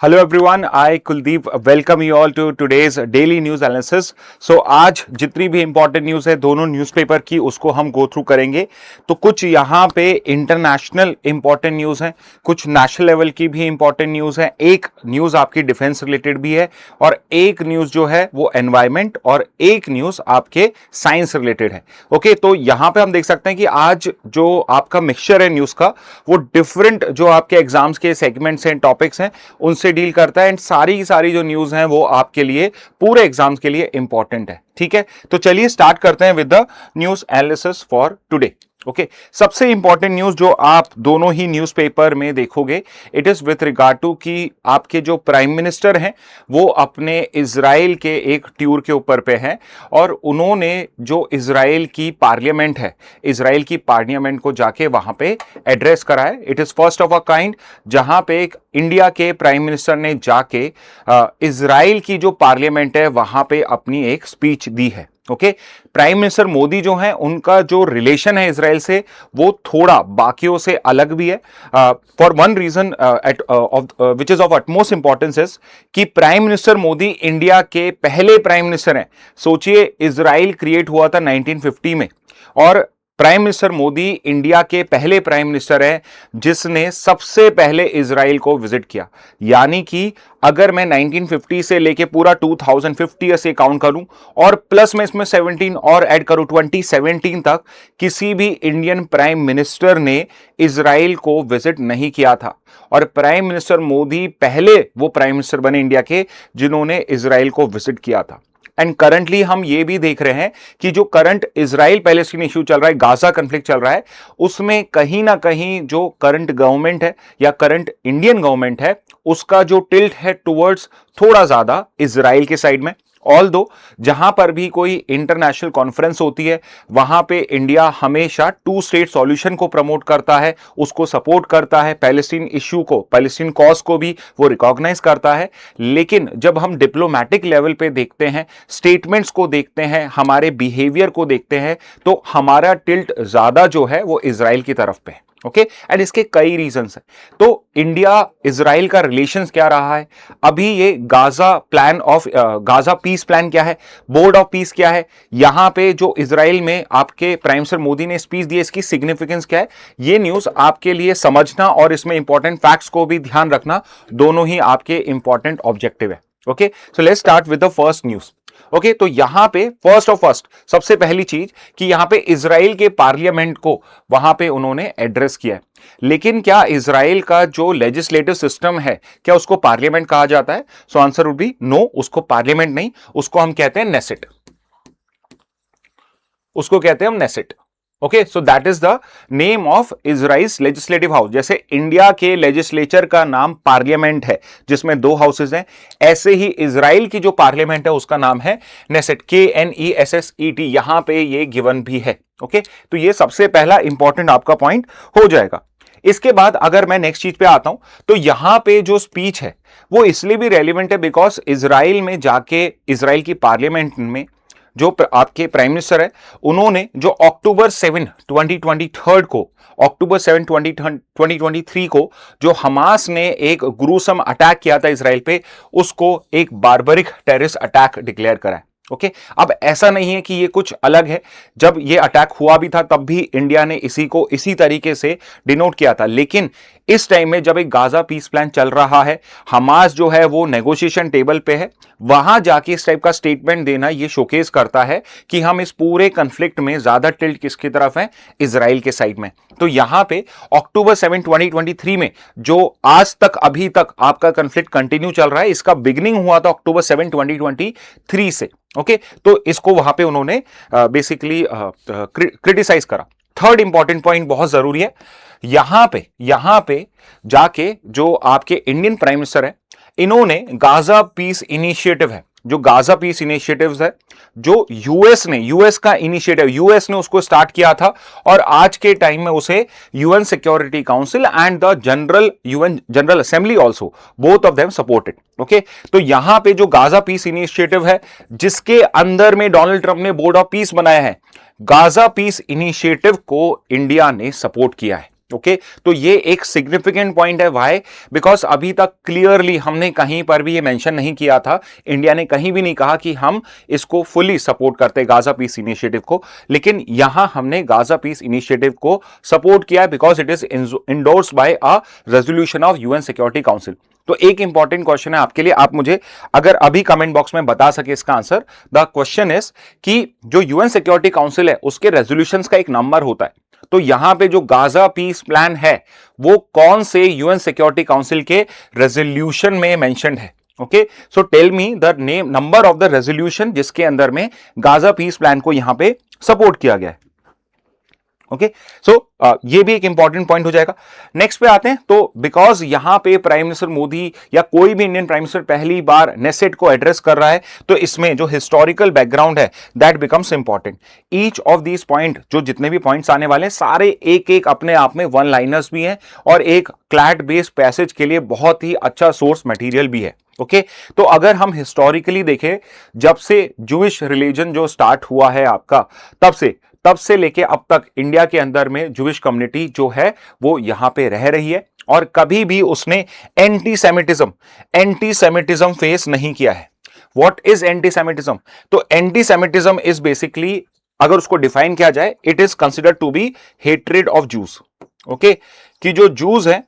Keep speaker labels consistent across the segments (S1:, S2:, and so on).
S1: Hello everyone, I Kuldeep welcome you all to today's daily news analysis. So आज जितनी भी important news है दोनों न्यूज़पेपर की उसको हम गो थ्रू करेंगे। तो कुछ यहाँ पे इंटरनेशनल इंपॉर्टेंट न्यूज है, कुछ नेशनल लेवल की भी इंपॉर्टेंट न्यूज है, एक न्यूज आपकी डिफेंस रिलेटेड भी है और एक न्यूज जो है वो एनवायरमेंट और एक न्यूज आपके साइंस रिलेटेड है। ओके, तो यहाँ पे हम देख सकते हैं कि आज जो आपका मिक्सचर है न्यूज का वो डिफरेंट जो आपके एग्जाम्स के सेगमेंट्स हैं, टॉपिक्स हैं, उनसे डील करता है एंड सारी की सारी जो न्यूज हैं वो आपके लिए पूरे एग्जाम्स के लिए इंपॉर्टेंट है। ठीक है, तो चलिए स्टार्ट करते हैं with the news analysis for today. Okay, सबसे इंपॉर्टेंट न्यूज जो आप दोनों ही न्यूज़पेपर में देखोगे it is with regard to कि आपके जो प्राइम मिनिस्टर हैं वो अपने इजराइल के एक टूर के ऊपर पे हैं और उन्होंने जो इजराइल की पार्लियामेंट है, इजराइल की पार्लियामेंट को जाके वहां पे एड्रेस करा है। It is first of a kind जहां पे एक इंडिया के प्राइम मिनिस्टर ने जाके इजराइल की जो पार्लियामेंट है वहां पे अपनी एक स्पीच दी है। ओके, प्राइम मिनिस्टर मोदी जो है उनका जो रिलेशन है इजराइल से वो थोड़ा बाकियों से अलग भी है for one reason which is of utmost importance is कि प्राइम मिनिस्टर मोदी इंडिया के पहले प्राइम मिनिस्टर हैं। सोचिए, इजराइल क्रिएट हुआ था 1950 में और प्राइम मिनिस्टर मोदी इंडिया के पहले प्राइम मिनिस्टर हैं जिसने सबसे पहले इजराइल को विजिट किया। यानी कि अगर मैं 1950 से लेके पूरा 2050 से काउंट करूं और प्लस में इसमें 17 और ऐड करूं 2017 तक, किसी भी इंडियन प्राइम मिनिस्टर ने इजराइल को विजिट नहीं किया था और प्राइम मिनिस्टर मोदी पहले वो प्राइम मिनिस्टर बने इंडिया के जिन्होंने इजराइल को विजिट किया था। एंड करंटली हम ये भी देख रहे हैं कि जो करंट इजराइल पैलेस्टीन इश्यू चल रहा है, गाजा कन्फ्लिक्ट चल रहा है, उसमें कहीं ना कहीं जो करंट गवर्नमेंट है या करंट इंडियन गवर्नमेंट है उसका जो टिल्ट है टुवर्ड्स थोड़ा ज्यादा इजराइल के साइड में। ऑल दो जहां पर भी कोई इंटरनेशनल कॉन्फ्रेंस होती है वहां पे इंडिया हमेशा टू स्टेट सॉल्यूशन को प्रमोट करता है, उसको सपोर्ट करता है, पैलेस्टीन इश्यू को, पैलेस्टीन कॉज को भी वो रिकॉग्नाइज करता है। लेकिन जब हम डिप्लोमैटिक लेवल पे देखते हैं, स्टेटमेंट्स को देखते हैं, हमारे बिहेवियर को देखते हैं, तो हमारा टिल्ट ज्यादा जो है वो इजराइल की तरफ पे है। ओके, एंड इसके कई रीजंस हैं। तो इंडिया इजराइल का रिलेशंस क्या रहा है, अभी ये Gaza plan of Gaza peace plan क्या है, बोर्ड ऑफ पीस क्या है, यहां पे जो इजराइल में आपके प्राइम मिनिस्टर मोदी ने स्पीच दी इसकी सिग्निफिकेंस क्या है, ये न्यूज आपके लिए समझना और इसमें इंपॉर्टेंट फैक्ट्स को भी ध्यान रखना दोनों ही आपके इंपॉर्टेंट ऑब्जेक्टिव है। Okay, so let's start with the first news. Okay, तो यहां पे फर्स्ट सबसे पहली चीज कि यहां पे इजराइल के पार्लियामेंट को वहां पे उन्होंने एड्रेस किया है। लेकिन क्या इजराइल का जो लेजिस्लेटिव सिस्टम है क्या उसको पार्लियामेंट कहा जाता है? So answer would be no, उसको पार्लियामेंट नहीं, उसको हम कहते हैं नेसेट, उसको कहते हैं हम Knesset. Okay, so that is the name of Israel legislative house. जैसे इंडिया के लेजिस्लेचर का नाम पार्लियामेंट है जिसमें दो हाउसेज हैं, ऐसे ही इजराइल की जो पार्लियामेंट है उसका नाम है नेसेट, KNESSET, यहां पे ये गिवन भी है। ओके, तो ये सबसे पहला इंपॉर्टेंट आपका पॉइंट हो जाएगा। इसके बाद अगर मैं नेक्स्ट चीज पे आता हूं तो यहां पे जो स्पीच है वो इसलिए भी रेलिवेंट है बिकॉज इजराइल में जाके इजराइल की पार्लियामेंट में जो आपके प्राइम मिनिस्टर है उन्होंने जो अक्टूबर 7 2023 को, अक्टूबर 7 2023 को जो हमास ने एक ग्रूसम अटैक किया था इजराइल पे, उसको एक बारबरिक टेररिस्ट अटैक डिक्लेयर करा है। ओके, अब ऐसा नहीं है कि ये कुछ अलग है, जब ये अटैक हुआ भी था तब भी इंडिया ने इसी को इसी तरीके से डिनोट किया था। लेकिन इस टाइम में जब एक गाजा पीस प्लान चल रहा है, हमास जो है वो नेगोशिएशन टेबल पे है, वहां जाके इस टाइप का स्टेटमेंट देना ये शोकेस करता है कि हम इस पूरे कंफ्लिक्ट में ज्यादा टिल्ट किसकी तरफ है, इजराइल के साइड में। तो यहां पे अक्टूबर 7 2023 में जो आज तक अभी तक आपका कंफ्लिक्ट कंटिन्यू चल रहा है, इसका बिगिनिंग हुआ था अक्टूबर 7 2023 से। ओके, तो इसको वहां पे उन्होंने बेसिकली क्रिटिसाइज करा। थर्ड इंपॉर्टेंट पॉइंट बहुत जरूरी है, यहां पे जाके जो आपके इंडियन प्राइम मिनिस्टर है इन्होंने गाजा पीस इनिशिएटिव है, जो गाजा पीस इनिशिएटिव्स है जो यूएस का इनिशिएटिव, यूएस ने उसको स्टार्ट किया था और आज के टाइम में उसे UN security council and the UN general assembly also, both of them supported. Okay, तो यहां पे जो गाजा पीस इनिशिएटिव है जिसके अंदर में डोनाल्ड ट्रंप ने बोर्ड ऑफ पीस बनाया है, गाजा पीस इनिशिएटिव को इंडिया ने सपोर्ट किया है। ओके तो ये एक सिग्निफिकेंट पॉइंट है। व्हाई? बिकॉज अभी तक क्लियरली हमने कहीं पर भी ये मेंशन नहीं किया था, इंडिया ने कहीं भी नहीं कहा कि हम इसको फुली सपोर्ट करते गाजा पीस इनिशिएटिव को, लेकिन यहां हमने गाजा पीस इनिशिएटिव को सपोर्ट किया because it is endorsed by a resolution of UN security council. तो एक इंपॉर्टेंट क्वेश्चन है आपके लिए, आप मुझे अगर अभी कमेंट बॉक्स में बता सके इसका आंसर। द क्वेश्चन इज कि जो यूएन सिक्योरिटी काउंसिल है उसके रेजोल्यूशंस का एक नंबर होता है, तो यहां पे जो गाजा पीस प्लान है वो कौन से यूएन सिक्योरिटी काउंसिल के रेजोल्यूशन में मेंशन्ड है? Okay so tell me the name number of the resolution जिसके अंदर में गाजा पीस प्लान को यहां पे सपोर्ट किया गया है। ओके सो ये भी एक इंपॉर्टेंट पॉइंट हो जाएगा। नेक्स्ट पे आते हैं। तो बिकॉज यहां पे प्राइम मिनिस्टर मोदी या कोई भी इंडियन प्राइम मिनिस्टर पहली बार नेसेट को एड्रेस कर रहा है, तो इसमें जो हिस्टोरिकल बैकग्राउंड है that becomes important. Each of these point, जो जितने भी पॉइंट्स आने वाले हैं सारे एक एक अपने आप में वन लाइनर्स भी हैं और एक क्लैट बेस्ड पैसेज के लिए बहुत ही अच्छा सोर्स मटेरियल भी है। ओके तो अगर हम हिस्टोरिकली देखें, जब से जूइश रिलीजन जो स्टार्ट हुआ है आपका, तब से लेके अब तक इंडिया के अंदर में जूइश कम्युनिटी जो है वो यहां पे रह रही है और कभी भी उसने एंटी सेमिटिज्म फेस नहीं किया है। What is anti semitism? तो एंटी सेमिटिज्म इज बेसिकली, अगर उसको डिफाइन किया जाए, it is considered to be hatred of Jews. Okay कि जो जूस है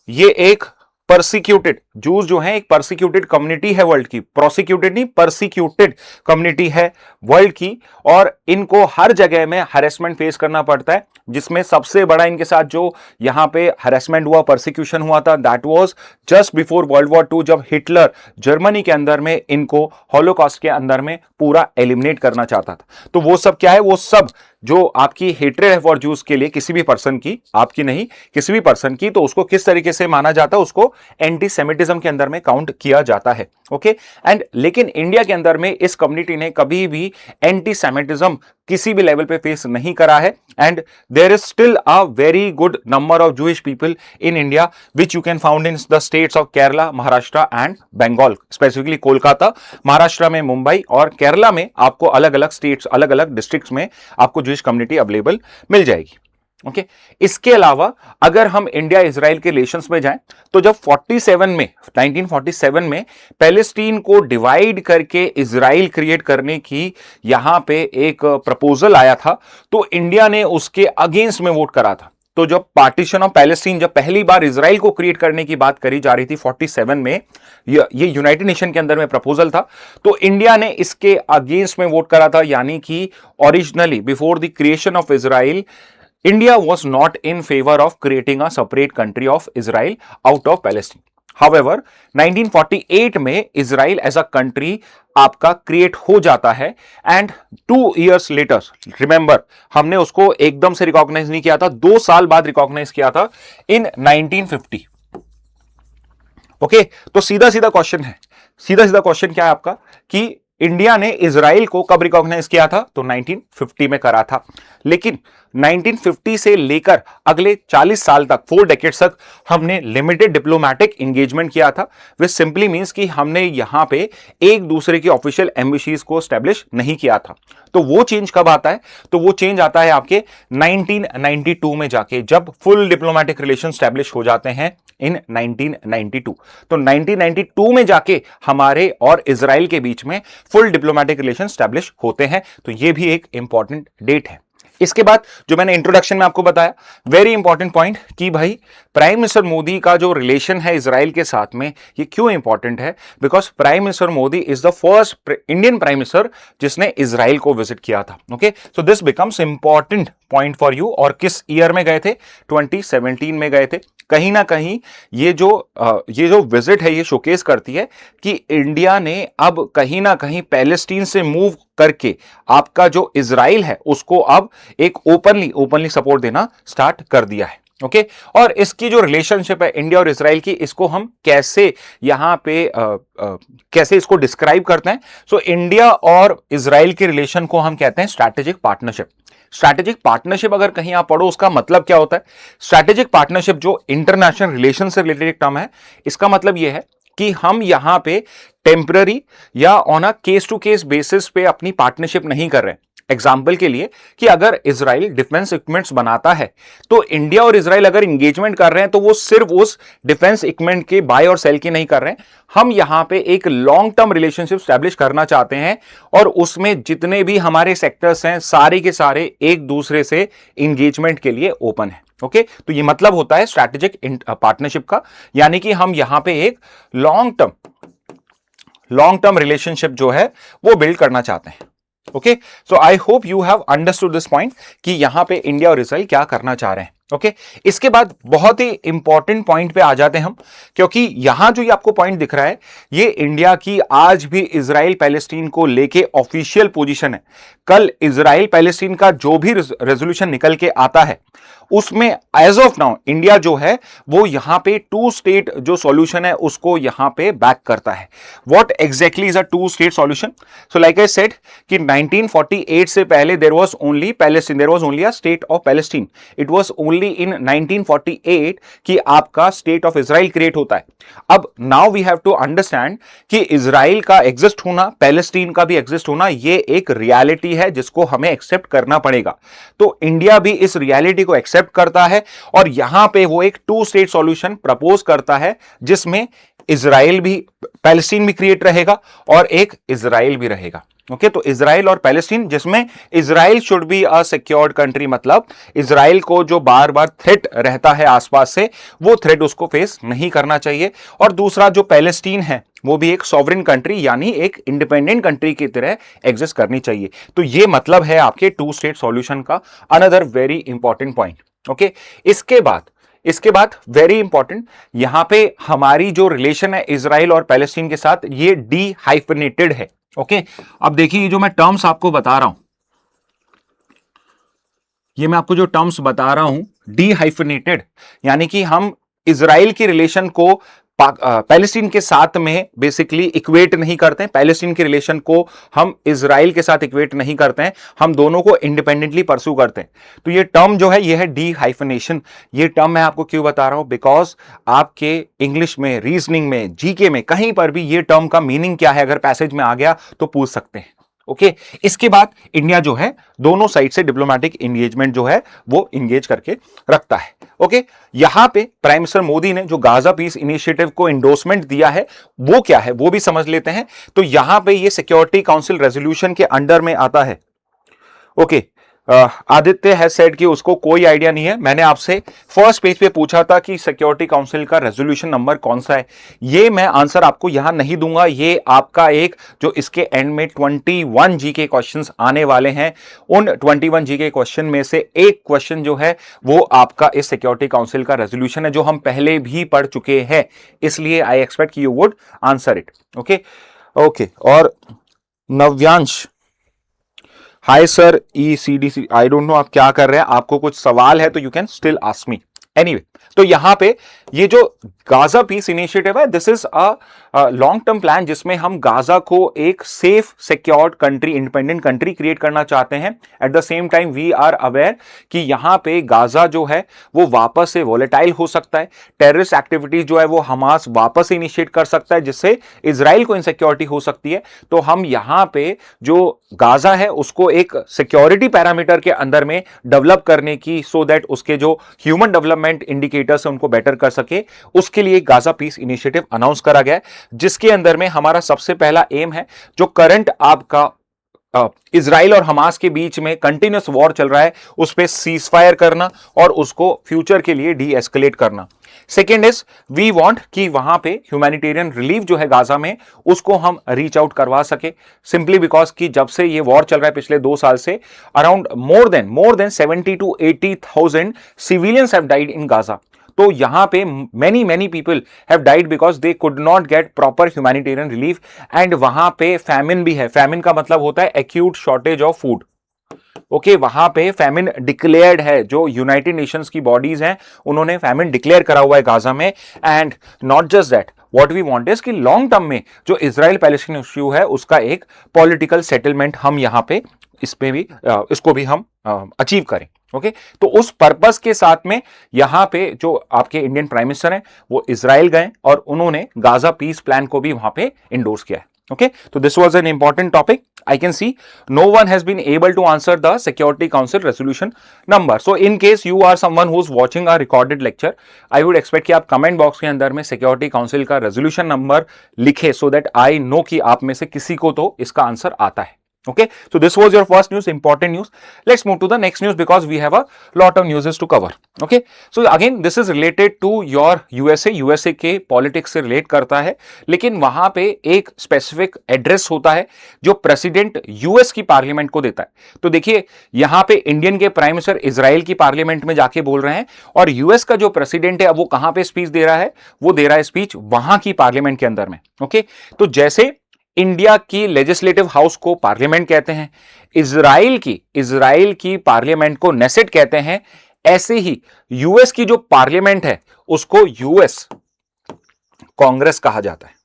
S1: ये एक परसिक्यूटेड, जूस जो है एक परसिक्यूटेड कम्युनिटी है वर्ल्ड की, प्रोसिक्यूटेड नहीं परसिक्यूटेड कम्युनिटी है वर्ल्ड की, और इनको हर जगह में हरेसमेंट फेस करना पड़ता है, जिसमें सबसे बड़ा इनके साथ जो यहां पे हरेसमेंट हुआ, परसिक्यूशन हुआ था, that was just before world war II, जब हिटलर जर्मनी के अंदर में इनको हॉलोकॉस्ट के अंदर में पूरा एलिमिनेट करना चाहता था। तो वो सब क्या है? वो सब जो आपकी हेट्रेड है फॉर जूस के लिए, किसी भी पर्सन की, आपकी नहीं, किसी भी पर्सन की, तो उसको किस तरीके से माना जाता है? उसको एंटी सेमिटिज्म के अंदर में काउंट किया जाता है। ओके एंड लेकिन इंडिया के अंदर में इस कम्युनिटी ने कभी भी एंटी सेमिटिज्म किसी भी लेवल पे फेस नहीं करा है, and there is still a very good number of Jewish people in India which you can found in the states of Kerala, Maharashtra and Bengal, specifically Kolkata, Maharashtra में मुंबई और केरला में आपको अलग अलग स्टेट्स, अलग अलग डिस्ट्रिक्ट्स में आपको जूइश कम्युनिटी अवेलेबल मिल जाएगी। ओके इसके अलावा अगर हम इंडिया इजराइल के रिलेशंस में जाएं, तो जब 1947 में पैलेस्टीन को डिवाइड करके इजराइल क्रिएट करने की यहां पे एक प्रपोजल आया था, तो इंडिया ने उसके अगेंस्ट में वोट करा था। तो जब पार्टीशन ऑफ पैलेस्टीन, जब पहली बार इजराइल को क्रिएट करने की बात करी जा रही थी 47 में, ये यूनाइटेड नेशन के अंदर में प्रपोजल था, तो इंडिया ने इसके अगेंस्ट में वोट करा था। यानी कि originally before the creation of Israel, India was not in favor of creating a separate country of Israel out of Palestine. However, 1948 में इजराइल एज अ कंट्री आपका क्रिएट हो जाता है, एंड 2 years later, रिमेंबर हमने उसको एकदम से recognise नहीं किया था, 2 साल बाद रिकॉग्नाइज किया था इन 1950। ओके तो सीधा सीधा क्वेश्चन क्या है आपका कि इंडिया ने इजराइल को कब रिकॉग्नाइज किया था? तो 1950 में करा था। लेकिन 1950 से लेकर अगले 40 साल तक, 4 डेकेड्स तक हमने लिमिटेड डिप्लोमैटिक एंगेजमेंट किया था, विच सिंपली मींस कि हमने यहां पे एक दूसरे की ऑफिशियल एम्बेसीज को स्टैब्लिश नहीं किया था। तो वो चेंज कब आता है? तो वो चेंज आता है आपके 1992 में जाके, जब फुल डिप्लोमैटिक रिलेशन स्टैब्लिश हो जाते हैं इन 1992। तो 1992 में जाके हमारे और इजराइल के बीच में फुल डिप्लोमैटिक रिलेशन स्टैब्लिश होते हैं। तो ये भी एक इंपॉर्टेंट डेट है। इसके बाद जो मैंने इंट्रोडक्शन में आपको बताया, वेरी इंपॉर्टेंट पॉइंट कि भाई प्राइम मिनिस्टर मोदी का जो रिलेशन है इजराइल के साथ में, ये क्यों इंपॉर्टेंट है? Because prime minister Modi is the first Indian prime minister जिसने इजराइल को विजिट किया था। Okay so this becomes important point for you. और किस ईयर में गए थे? 2017 में गए थे। कहीं ना कहीं ये जो विजिट है ये शोकेस करती है कि इंडिया ने अब कहीं ना कहीं पैलेस्टीन से मूव करके आपका जो इजराइल है उसको अब एक ओपनली सपोर्ट देना स्टार्ट कर दिया है। ओके और इसकी जो रिलेशनशिप है इंडिया और इजराइल की, इसको हम कैसे यहां पे कैसे इसको डिस्क्राइब करते हैं? सो इंडिया और इजराइल के रिलेशन को हम कहते हैं स्ट्रैटेजिक पार्टनरशिप। स्ट्रैटेजिक पार्टनरशिप अगर कहीं आप पढ़ो, उसका मतलब क्या होता है? स्ट्रैटेजिक पार्टनरशिप जो इंटरनेशनल रिलेशन से रिलेटेड एक टर्म है, इसका मतलब यह है कि हम यहां पे टेम्पररी या on a case to case basis पे अपनी पार्टनरशिप नहीं कर रहे हैं। एग्जाम्पल के लिए कि अगर इजराइल डिफेंस इक्विपमेंट्स बनाता है तो इंडिया और इजराइल अगर इंगेजमेंट कर रहे हैं तो वो सिर्फ उस डिफेंस इक्विपमेंट के बाय और सेल की नहीं कर रहे हैं, हम यहां पे एक लॉन्ग टर्म रिलेशनशिप स्टैब्लिश करना चाहते हैं और उसमें जितने भी हमारे सेक्टर्स हैं सारे के सारे एक दूसरे से इंगेजमेंट के लिए ओपन है। ओके, तो ये मतलब होता है स्ट्रैटेजिक पार्टनरशिप का, यानी कि हम यहां पे एक लॉन्ग टर्म रिलेशनशिप जो है वो बिल्ड करना चाहते हैं। Okay, so I hope you have understood this point कि यहां पे इंडिया और इजराइल क्या करना चाह रहे हैं। ओके, इसके बाद बहुत ही इंपॉर्टेंट पॉइंट पे आ जाते हैं हम, क्योंकि यहां जो ये आपको पॉइंट दिख रहा है ये इंडिया की आज भी इजराइल पैलेस्टीन को लेके ऑफिशियल पोजीशन है। कल इजराइल पैलेस्टीन का जो भी रेजोल्यूशन निकल के आता है उसमें एज ऑफ नाउ इंडिया जो है वो यहां पे टू स्टेट जो सॉल्यूशन है उसको यहां पे बैक करता है। What exactly is a two state solution? So like I said कि 1948 से पहले there was only Palestine, there was only a state of Palestine. It was only in 1948 कि आपका स्टेट ऑफ इजराइल क्रिएट होता है। अब now we have to understand कि Israel का एग्जिस्ट होना, पैलेस्टीन का भी एग्जिस्ट होना, ये एक रियलिटी है जिसको हमें एक्सेप्ट करना पड़ेगा। तो इंडिया भी इस रियलिटी को एक्सेप्ट करता है और यहां पे वो एक टू स्टेट सॉल्यूशन प्रपोज करता है जिसमें इजराइल भी, पैलेस्टीन भी क्रिएट रहेगा और एक इजराइल भी रहेगा। ओके, तो इजराइल और पैलेस्टीन, जिसमें Israel should be a secured country, मतलब इजराइल को जो बार बार थ्रेट रहता है आसपास से वो थ्रेट उसको फेस नहीं करना चाहिए, और दूसरा जो पैलेस्टीन है वो भी एक सॉवरेन कंट्री यानी एक इंडिपेंडेंट कंट्री की तरह एग्जिस्ट करनी चाहिए। तो ये मतलब है आपके टू स्टेट सॉल्यूशन का another very important point. Okay, इसके बाद वेरी इंपॉर्टेंट, यहां पे हमारी जो रिलेशन है इजराइल और पैलेस्टीन के साथ ये डी हाइफनेटेड है। ओके, अब देखिए ये जो मैं टर्म्स आपको बता रहा हूं, ये मैं आपको जो टर्म्स बता रहा हूं डी हाइफनेटेड, यानी कि हम इजराइल की रिलेशन को पैलेस्टीन के साथ में बेसिकली इक्वेट नहीं करते हैं, पैलेस्टीन के रिलेशन को हम इजराइल के साथ इक्वेट नहीं करते हैं, हम दोनों को इंडिपेंडेंटली परस्यू करते हैं। तो ये टर्म जो है ये है डी हाइफनेशन। ये टर्म मैं आपको क्यों बता रहा हूं? बिकॉज आपके इंग्लिश में, रीजनिंग में, जीके में कहीं पर भी ये टर्म का मीनिंग क्या है अगर पैसेज में आ गया तो पूछ सकते हैं। ओके, इसके बाद इंडिया जो है दोनों साइड से डिप्लोमेटिक एंगेजमेंट जो है वो एंगेज करके रखता है। ओके, यहां पे प्राइम मिनिस्टर मोदी ने जो गाजा पीस इनिशिएटिव को एंडोर्समेंट दिया है वो क्या है वो भी समझ लेते हैं। तो यहां पे ये सिक्योरिटी काउंसिल रेजोल्यूशन के अंडर में आता है। ओके, आदित्य हैज सेड कि उसको कोई आइडिया नहीं है। मैंने आपसे फर्स्ट पेज पे पूछा था कि सिक्योरिटी काउंसिल का रेजोल्यूशन नंबर कौन सा है, ये मैं आंसर आपको यहां नहीं दूंगा। ये आपका एक जो इसके एंड में 21 जी के क्वेश्चंस आने वाले हैं, उन 21 जी के क्वेश्चन में से एक क्वेश्चन जो है वो आपका इस सिक्योरिटी काउंसिल का रेजोल्यूशन है जो हम पहले भी पढ़ चुके हैं, इसलिए I expect you would answer it. Okay, और Navyansh, hi sir ECDC, I don't know आप क्या कर रहे हैं, आपको कुछ सवाल है तो you can still ask me. Anyway, तो यहां पे ये जो गाजा पीस इनिशिएटिव है this is a long term plan जिसमें हम गाजा को एक safe, secured country, independent country create करना चाहते हैं। At the same time we are aware कि यहां पे गाजा जो है वो वापस से वोलेटाइल हो सकता है, टेररिस्ट एक्टिविटीज जो है वो हमास वापस इनिशिएट कर सकता है जिससे इजराइल को इनसिक्योरिटी हो सकती है। तो हम यहां पे जो गाजा है उसको एक सिक्योरिटी पैरामीटर के अंदर में डेवलप करने की, सो दैट उसके जो ह्यूमन डेवलपमेंट इंडिकेटर्स है उनको बेटर कर सके, उसके लिए गाजा पीस इनिशिएटिव अनाउंस करा गया है, जिसके अंदर में हमारा सबसे पहला एम है जो करंट आपका इजराइल और हमास के बीच में कंटिन्यूअस वॉर चल रहा है उस पर सीज फायर करना और उसको फ्यूचर के लिए डी एस्केलेट करना। सेकेंड इज वी वांट कि वहां पे ह्यूमैनिटेरियन रिलीफ जो है गाजा में उसको हम रीच आउट करवा सके, सिंपली बिकॉज कि जब से ये वॉर चल रहा है पिछले 2 साल से around more than 70 to 80,000 civilians have died in Gaza. तो यहां पे many people have died because they could not get proper humanitarian relief, and वहां पे फैमिन भी है। फैमिन का मतलब होता है acute shortage of food। Okay, वहां पे फैमिन डिक्लेयर्ड है, जो यूनाइटेड नेशंस की बॉडीज हैं उन्होंने फैमिन डिक्लेयर करा हुआ है गाजा में। And not just that, what we want is कि लॉन्ग टर्म में जो इजराइल पैलेस्टीन इश्यू है उसका एक पॉलिटिकल सेटलमेंट हम यहां पे इसको भी हम अचीव करें। ओके, तो उस पर्पस के साथ में यहां पे जो आपके इंडियन प्राइम मिनिस्टर हैं वो इजराइल गए और उन्होंने गाजा पीस प्लान को भी वहां पे इंडोर्स किया है। Okay, so this was an important topic. I can see no one has been able to answer the Security Council resolution number. So in case you are someone who's watching our recorded lecture, I would expect कि आप comment box के अंदर में Security Council का resolution number लिखे, so that I know कि आप में से किसी को तो इसका आंसर आता है. Okay, so this was your first news, important news. Let's move to the next news because we have a lot of news to cover. Okay, so again this is related to your USA के politics से relate करता है, लेकिन वहां पे एक specific address होता है जो प्रेसिडेंट यूएस की पार्लियामेंट को देता है. तो देखिए यहां पे इंडियन के प्राइम मिनिस्टर इजराइल की पार्लियामेंट में जाके बोल रहे हैं, और यूएस का जो प्रेसिडेंट है अब वो कहां पे स्पीच दे रहा है, वो दे रहा है स्पीच वहां की पार्लियामेंट के अंदर में. ओके, तो जैसे इंडिया की लेजिस्लेटिव हाउस को पार्लियामेंट कहते हैं, इजराइल की पार्लियामेंट को नेसेट कहते हैं, ऐसे ही यूएस की जो पार्लियामेंट है उसको यूएस कांग्रेस कहा जाता है.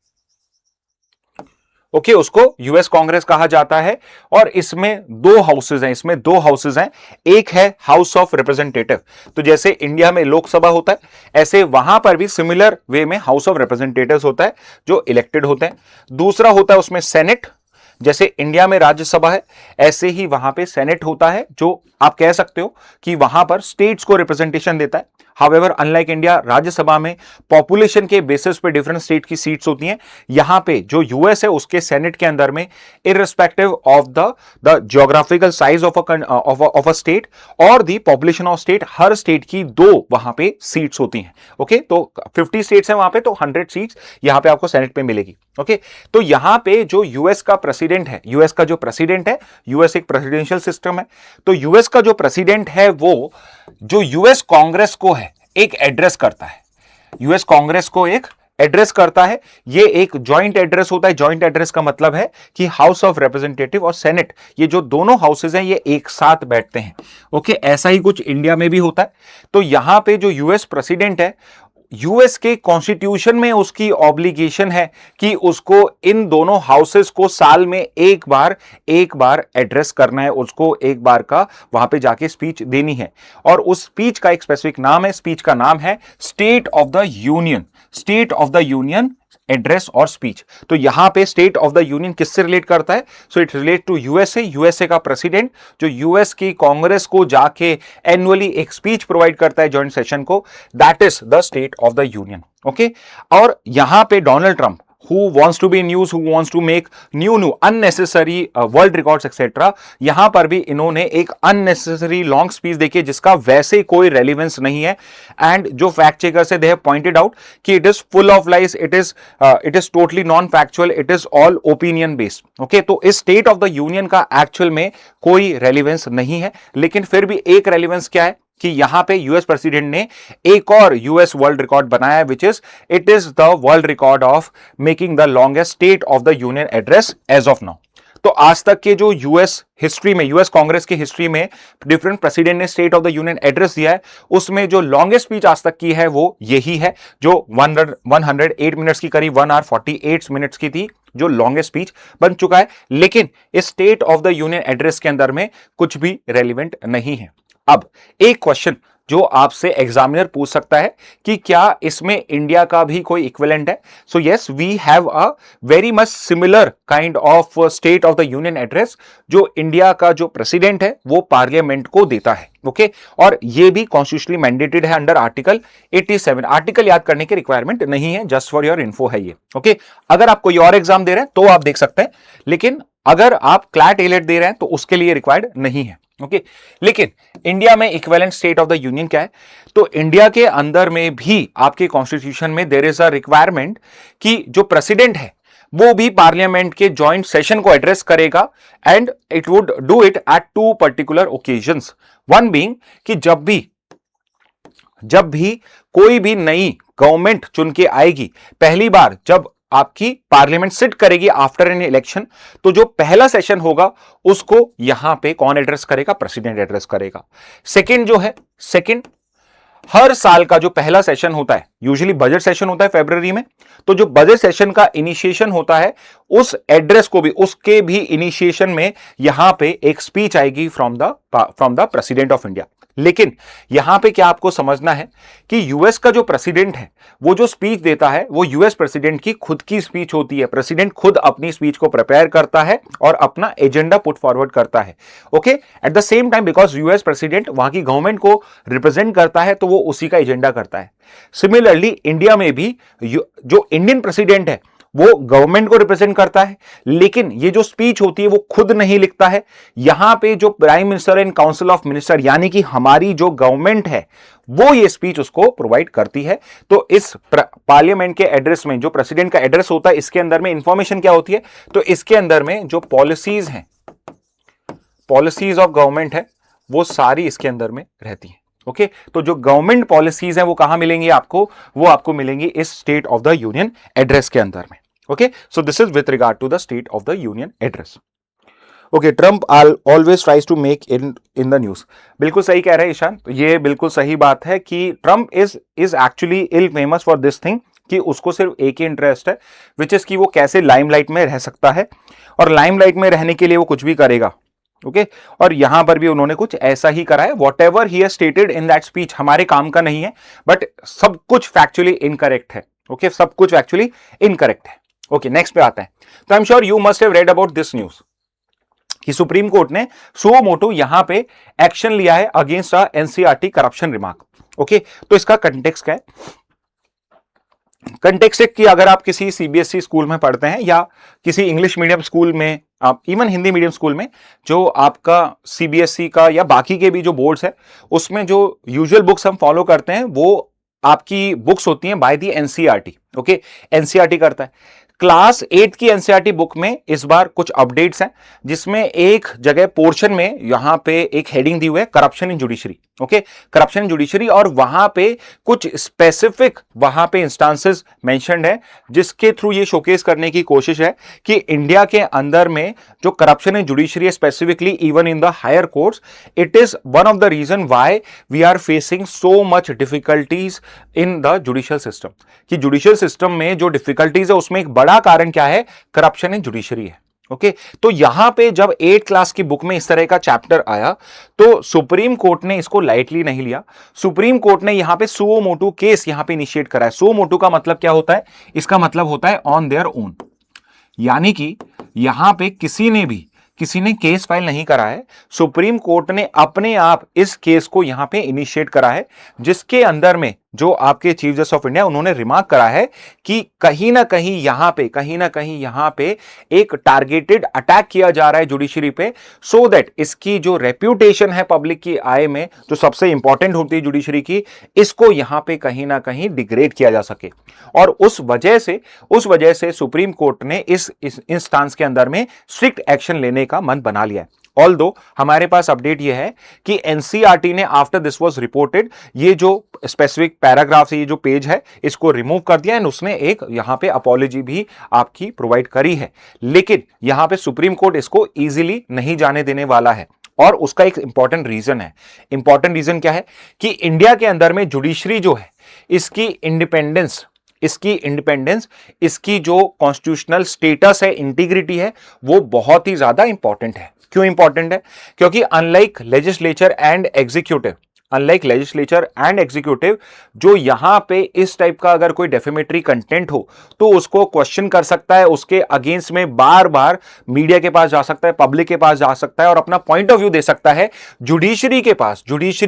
S1: ओके, उसको यूएस कांग्रेस कहा जाता है. और इसमें दो हाउसेज हैं, एक है हाउस ऑफ रिप्रेजेंटेटिव. तो जैसे इंडिया में लोकसभा होता है, ऐसे वहां पर भी सिमिलर वे में हाउस ऑफ रिप्रेजेंटेटिव्स होता है जो इलेक्टेड होते हैं. दूसरा होता है उसमें सेनेट. जैसे इंडिया में राज्यसभा है, ऐसे ही वहां पे सेनेट होता है जो आप कह सकते हो कि वहां पर स्टेट्स को रिप्रेजेंटेशन देता है. हाउएवर अनलाइक इंडिया, राज्यसभा में पॉपुलेशन के बेसिस पे डिफरेंट स्टेट की सीट्स होती हैं. यहां पे जो यूएस है उसके सेनेट के अंदर में irrespective of the geographical size of a state और द पॉपुलेशन ऑफ स्टेट, हर स्टेट की 2 वहां पे सीट्स होती हैं. ओके, तो 50 स्टेट्स हैं वहां पे, तो 100 सीट्स यहां पे आपको सेनेट पे मिलेगी. ओके, तो यहां पे जो यूएस का जो प्रेसिडेंट है, यूएस एक प्रेसिडेंशियल सिस्टम है, तो यूएस का जो प्रेसिडेंट है वो जो यूएस कांग्रेस को है एक एड्रेस करता है. यूएस कांग्रेस को एक एड्रेस करता है. ये एक जॉइंट एड्रेस होता है. जॉइंट एड्रेस का मतलब है कि हाउस ऑफ रिप्रेजेंटेटिव और सेनेट, ये जो दोनों हाउसेज हैं ये एक साथ बैठते हैं. ओके, ऐसा ही कुछ इंडिया में भी होता है. तो यहां पे जो यूएस प्रेसिडेंट है, यूएस के कॉन्स्टिट्यूशन में उसकी ऑब्लिगेशन है कि उसको इन दोनों हाउसेस को साल में एक बार एड्रेस करना है, उसको एक बार का वहां पे जाके स्पीच देनी है. और उस स्पीच का एक स्पेसिफिक नाम है, स्पीच का नाम है state of the union address और स्पीच. तो यहां पे स्टेट ऑफ द यूनियन किससे रिलेट करता है? So it relate to USA का प्रेसिडेंट जो यूएस की कांग्रेस को जाके एनुअली एक स्पीच प्रोवाइड करता है जॉइंट सेशन को, that is the state of the union. Okay, और यहां पे Donald Trump who wants to be in news, who wants to make new unnecessary world records etc. यहां पर भी इन्होंने एक unnecessary long speech देखी जिसका वैसे कोई रेलिवेंस नहीं है. एंड जो फैक्ट चेकर्स है, they have pointed out कि it is full of lies, it is totally non factual, it is all opinion based. Okay, तो इस स्टेट ऑफ द यूनियन का एक्चुअल में कोई रेलिवेंस नहीं है, लेकिन फिर भी एक रेलिवेंस क्या है कि यहां पे यूएस प्रेसिडेंट ने एक और यूएस वर्ल्ड रिकॉर्ड बनाया, which is it is the world record of making the longest state of the union address as of now. तो आज तक के जो यूएस हिस्ट्री में, यूएस कांग्रेस की हिस्ट्री में डिफरेंट प्रेसिडेंट ने state of the union address दिया है, उसमें जो लॉन्गेस्ट स्पीच आज तक की है वो यही है जो 108 मिनट्स की, करीब 1 hour 48 मिनट्स की थी, जो लॉन्गेस्ट स्पीच बन चुका है. लेकिन इस state of the union address के अंदर में कुछ भी रेलिवेंट नहीं है. अब एक क्वेश्चन जो आपसे एग्जामिनर पूछ सकता है कि क्या इसमें इंडिया का भी कोई इक्विवेलेंट है? So yes, we have a very much similar kind of state of the union address जो इंडिया का जो प्रेसिडेंट है वो पार्लियामेंट को देता है. ओके, और ये भी कॉन्स्टिट्यूशनली मैंडेटेड है अंडर आर्टिकल 87. आर्टिकल याद करने की रिक्वायरमेंट नहीं है, जस्ट फॉर योर इन्फो है ये. ओके, अगर आप कोई और एग्जाम दे रहे हैं तो आप देख सकते हैं, लेकिन अगर आप क्लैट एलेट दे रहे हैं तो उसके लिए रिक्वायर्ड नहीं है. ओके, लेकिन इंडिया में equivalent state of the union क्या है? तो इंडिया के अंदर में भी आपके कॉन्स्टिट्यूशन में देयर इज अ रिक्वायरमेंट कि जो प्रेसिडेंट है वो भी पार्लियामेंट के जॉइंट सेशन को एड्रेस करेगा, and it would do it at 2 particular occasions. One being कि जब भी कोई भी नई गवर्नमेंट चुन के आएगी, पहली बार जब आपकी पार्लियामेंट सिट करेगी आफ्टर एन इलेक्शन, तो जो पहला सेशन होगा उसको यहां पे कौन एड्रेस करेगा? प्रेसिडेंट एड्रेस करेगा. सेकंड जो है, हर साल का जो पहला सेशन होता है, यूजुअली बजट सेशन होता है फरवरी में, तो जो बजट सेशन का इनिशिएशन होता है उस एड्रेस को भी, उसके भी इनिशिएशन में यहां पे एक स्पीच आएगी from the president of India. लेकिन यहां पे क्या आपको समझना है कि यूएस का जो प्रेसिडेंट है वो जो स्पीच देता है वो यूएस प्रेसिडेंट की खुद की स्पीच होती है। प्रेसिडेंट खुद अपनी स्पीच को प्रिपेयर करता है और अपना एजेंडा पुट फॉरवर्ड करता है। Okay, eight the same time because US president वहां की गवर्नमेंट को रिप्रेजेंट करता है तो वो उसी का एजेंडा करता है। सिमिलरली इंडिया में भी जो इंडियन प्रेसिडेंट है वो गवर्नमेंट को रिप्रेजेंट करता है, लेकिन ये जो स्पीच होती है वो खुद नहीं लिखता है। यहां पे जो prime minister and council of minister यानी कि हमारी जो गवर्नमेंट है वो ये स्पीच उसको प्रोवाइड करती है। तो इस पार्लियामेंट के एड्रेस में जो प्रेसिडेंट का एड्रेस होता है इसके अंदर में इंफॉर्मेशन क्या होती है, तो इसके अंदर में जो पॉलिसीज हैं, पॉलिसीज ऑफ गवर्नमेंट है वो सारी इसके अंदर में रहती है। ओके, तो जो गवर्नमेंट पॉलिसीज है वो कहां मिलेंगी आपको, वो आपको मिलेंगी इस state of the union address के अंदर में। Okay, so this is with regard to the state of the union address. Okay, Trump always tries to make in the news. बिल्कुल सही कह रहे हैं ईशान, तो ये बिल्कुल सही बात है कि Trump is actually ill famous for this thing कि उसको सिर्फ एक ही इंटरेस्ट है विच इज कि वो कैसे लाइमलाइट में रह सकता है, और लाइमलाइट में रहने के लिए वो कुछ भी करेगा। ओके, और यहां पर भी उन्होंने कुछ ऐसा ही करा है। What ever he stated in that speech हमारे काम का नहीं है, बट सब कुछ फैक्चुअली इनकरेक्ट है। ओके, सब कुछ फैक्चुअली इनकरेक्ट है। ओके, नेक्स्ट पे आते हैं। तो आई am sure you must have read about this news कि सुप्रीम कोर्ट ने सुओ मोटो यहां पे एक्शन लिया है against NCERT corruption remark. Okay, तो इसका कंटेक्स्ट क्या है? कंटेक्स्ट है कि अगर आप किसी सीबीएसई स्कूल में पढ़ते हैं या किसी इंग्लिश मीडियम स्कूल में, आप इवन हिंदी मीडियम स्कूल में, जो आपका सीबीएसई का या बाकी के भी जो बोर्ड्स है उसमें जो यूजुअल बुक्स हम फॉलो करते हैं वो आपकी बुक्स होती हैं by the NCERT. Okay, NCERT करता है। क्लास 8 की एनसीईआरटी बुक में इस बार कुछ अपडेट्स हैं, जिसमें एक जगह पोर्शन में यहां पे एक हेडिंग दी हुई है corruption in judiciary. Okay, corruption in judiciary, और वहां पे कुछ स्पेसिफिक वहां पे इंस्टांसेस मेंशन्ड है जिसके थ्रू ये शोकेस करने की कोशिश है कि इंडिया के अंदर में जो करप्शन इन जुडिशरी है, specifically even in the higher courts, it is one of the reason why we are facing so much difficulties in the judicial system. कि जुडिशियल सिस्टम में जो डिफिकल्टीज है उसमें एक बड़ा कारण क्या है? करप्शन इन जुडिशरी है। ओके, तो यहां पे जब 8 क्लास की बुक में इस तरह का चैप्टर आया तो सुप्रीम कोर्ट ने इसको लाइटली नहीं लिया। सुप्रीम कोर्ट ने यहां पे सुओ मोटो केस यहां पे इनिशिएट करा है। सुओ मोटो का मतलब क्या होता है? इसका मतलब होता है ऑन देयर ओन, यानी कि यहां पे किसी ने केस फाइल नहीं करा है, सुप्रीम कोर्ट ने अपने आप इस केस को यहां पे इनिशिएट करा है, जिसके अंदर में जो आपके चीफ जस्टिस ऑफ इंडिया उन्होंने रिमार्क करा है कि कहीं ना कहीं यहां पे एक टारगेटेड अटैक किया जा रहा है जुडिशरी पे, सो दैट इसकी जो रेप्यूटेशन है पब्लिक की आय में, जो सबसे इंपॉर्टेंट होती है जुडिशरी की, इसको यहां पे कहीं ना कहीं डिग्रेड किया जा सके। और उस वजह से सुप्रीम कोर्ट ने इस इंस्टांस के अंदर में स्ट्रिक्ट एक्शन लेने का मन बना लिया है। ऑल्दो हमारे पास अपडेट यह है कि एनसीईआरटी ने आफ्टर दिस वाज रिपोर्टेड ये जो स्पेसिफिक पैराग्राफ ये जो पेज है इसको रिमूव कर दिया एंड उसने एक यहां पे अपॉलॉजी भी आपकी प्रोवाइड करी है, लेकिन यहां पे सुप्रीम कोर्ट इसको इजीली नहीं जाने देने वाला है। और उसका एक इंपॉर्टेंट रीजन है। इंपॉर्टेंट रीजन क्या है कि इंडिया के अंदर में जुडिशरी जो है इसकी इंडिपेंडेंस, इसकी जो कॉन्स्टिट्यूशनल स्टेटस है, इंटीग्रिटी है, वो बहुत ही ज्यादा इंपॉर्टेंट है। क्यों इंपॉर्टेंट है? क्योंकि अनलाइक लेजिस्लेचर एंड एग्जीक्यूटिव जो यहां पे इस टाइप का अगर कोई डेफेमेटरी कंटेंट हो तो उसको क्वेश्चन कर सकता है, उसके अगेंस्ट में बार बार मीडिया के पास जा सकता है, पब्लिक के पास जा सकता है और अपना पॉइंट ऑफ व्यू दे सकता है। जुडिशरी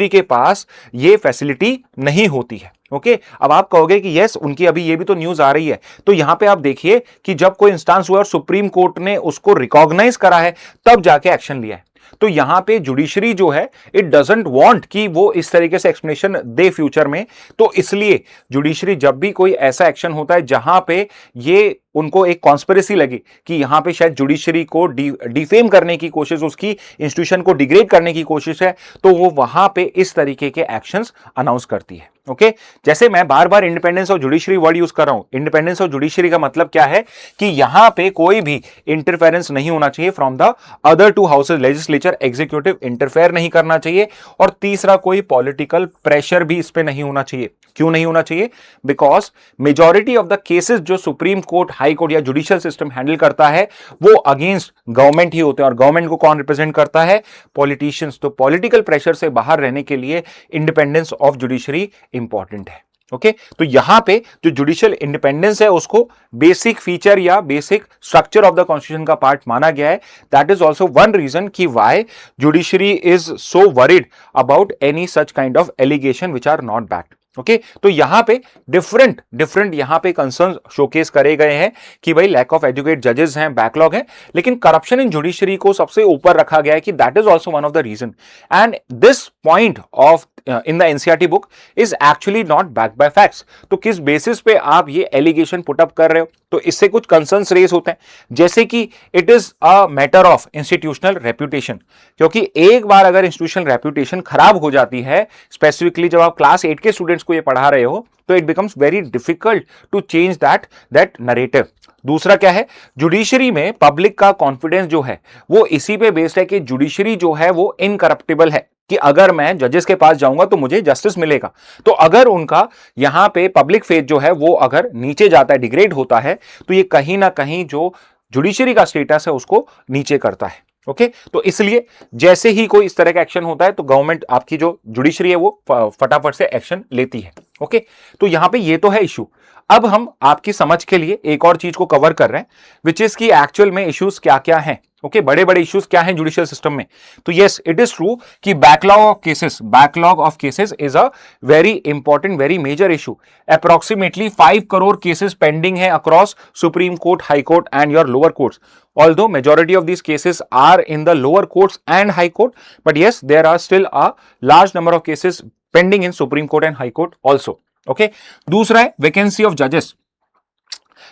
S1: के पास ये फैसिलिटी नहीं होती है। ओके, अब आप कहोगे कि यस उनकी अभी ये भी तो न्यूज आ रही है, तो यहां पे आप देखिए कि जब कोई इंस्टांस हुआ और सुप्रीम कोर्ट ने उसको रिकॉग्नाइज करा है तब जाके एक्शन लिया है। तो यहां पे जुडिशरी जो है इट डजंट वांट कि वो इस तरीके से एक्सप्लेनेशन दे फ्यूचर में, तो इसलिए जुडिशरी जब भी कोई ऐसा एक्शन होता है जहां पे ये उनको एक कॉन्स्पिरेसी लगी कि यहां पे शायद जुडिशरी को डिफेम करने की कोशिश, उसकी इंस्टीट्यूशन को डिग्रेड करने की कोशिश है, तो वो वहां पे इस तरीके के एक्शंस अनाउंस करती है। ओके, जैसे मैं बार बार independence of judiciary word use कर रहा हूं, इंडिपेंडेंस ऑफ जुडिशरी का मतलब क्या है कि यहां पे कोई भी इंटरफेरेंस नहीं होना चाहिए from the other to houses, legislature, executive interfere नहीं करना चाहिए, और तीसरा कोई पॉलिटिकल प्रेशर भी इस पे नहीं होना चाहिए। क्यों नहीं होना चाहिए? Because majority of the cases जो सुप्रीम कोर्ट, हाई कोर्ट या जुडिशियल सिस्टम हैंडल करता है वो अगेंस्ट गवर्नमेंट ही होते हैं, और गवर्नमेंट को कौन रिप्रेजेंट करता है? पॉलिटिशियंस। तो पॉलिटिकल प्रेशर से बाहर रहने के लिए इंडिपेंडेंस ऑफ जुडिशरी इंपॉर्टेंट है। ओके तो यहां पे जो जुडिशियल इंडिपेंडेंस है उसको बेसिक फीचर या basic structure of the constitution का पार्ट माना गया है। That is also one reason कि why judiciary is so worried about any such kind of allegation which are not backed. Okay तो यहां पे डिफरेंट यहां पे कंसर्न शोकेस करे गए हैं कि भाई लैक ऑफ एजुकेट जजेस हैं, बैकलॉग है, लेकिन करप्शन इन जुडिशरी को सबसे ऊपर रखा गया है कि that is also one of the reason, and this point of in the NCERT book is actually not backed by facts. तो किस बेसिस पे आप ये एलिगेशन पुट अप कर रहे हो? तो इससे कुछ कंसर्न्स रेज होते हैं, जैसे कि it is a matter of institutional reputation, क्योंकि एक बार अगर इंस्टीट्यूशनल रेप्यूटेशन खराब हो जाती है, स्पेसिफिकली जब आप क्लास 8 के स्टूडेंट्स को ये पढ़ा रहे हो, तो it becomes very difficult to change that narrative. दूसरा क्या है? जुडिशरी में पब्लिक का कॉन्फिडेंस जो है वो इसी पे बेस्ड है कि जुडिशरी जो है वो इनकरप्टिबल है, कि अगर मैं जजेस के पास जाऊंगा तो मुझे जस्टिस मिलेगा। तो अगर उनका यहां पे पब्लिक फेथ जो है वो अगर नीचे जाता है, डिग्रेड होता है, तो ये कहीं ना कहीं जो जुडिशरी का स्टेटस है उसको नीचे करता है। ओके तो इसलिए जैसे ही कोई इस तरह का एक्शन होता है तो गवर्नमेंट, आपकी जो जुडिशरी है वो फटाफट से एक्शन लेती है। ओके तो यहां पे ये तो है इशू। अब हम आपकी समझ के लिए एक और चीज को कवर कर रहे हैं, विच इज की एक्चुअल में इश्यूज क्या क्या हैं। ओके बड़े बड़े इश्यूज क्या हैं जुडिशियल सिस्टम में? तो यस इट इज ट्रू कि backlog of cases is a very important, very major issue. Approximately 5 crore cases pending है across supreme court, high court and your lower courts. Although majority of these cases are in the lower courts and high court, but yes, there are still a large number of cases pending in Supreme Court and High Court also. Okay. दूसरा है vacancy of जजेस।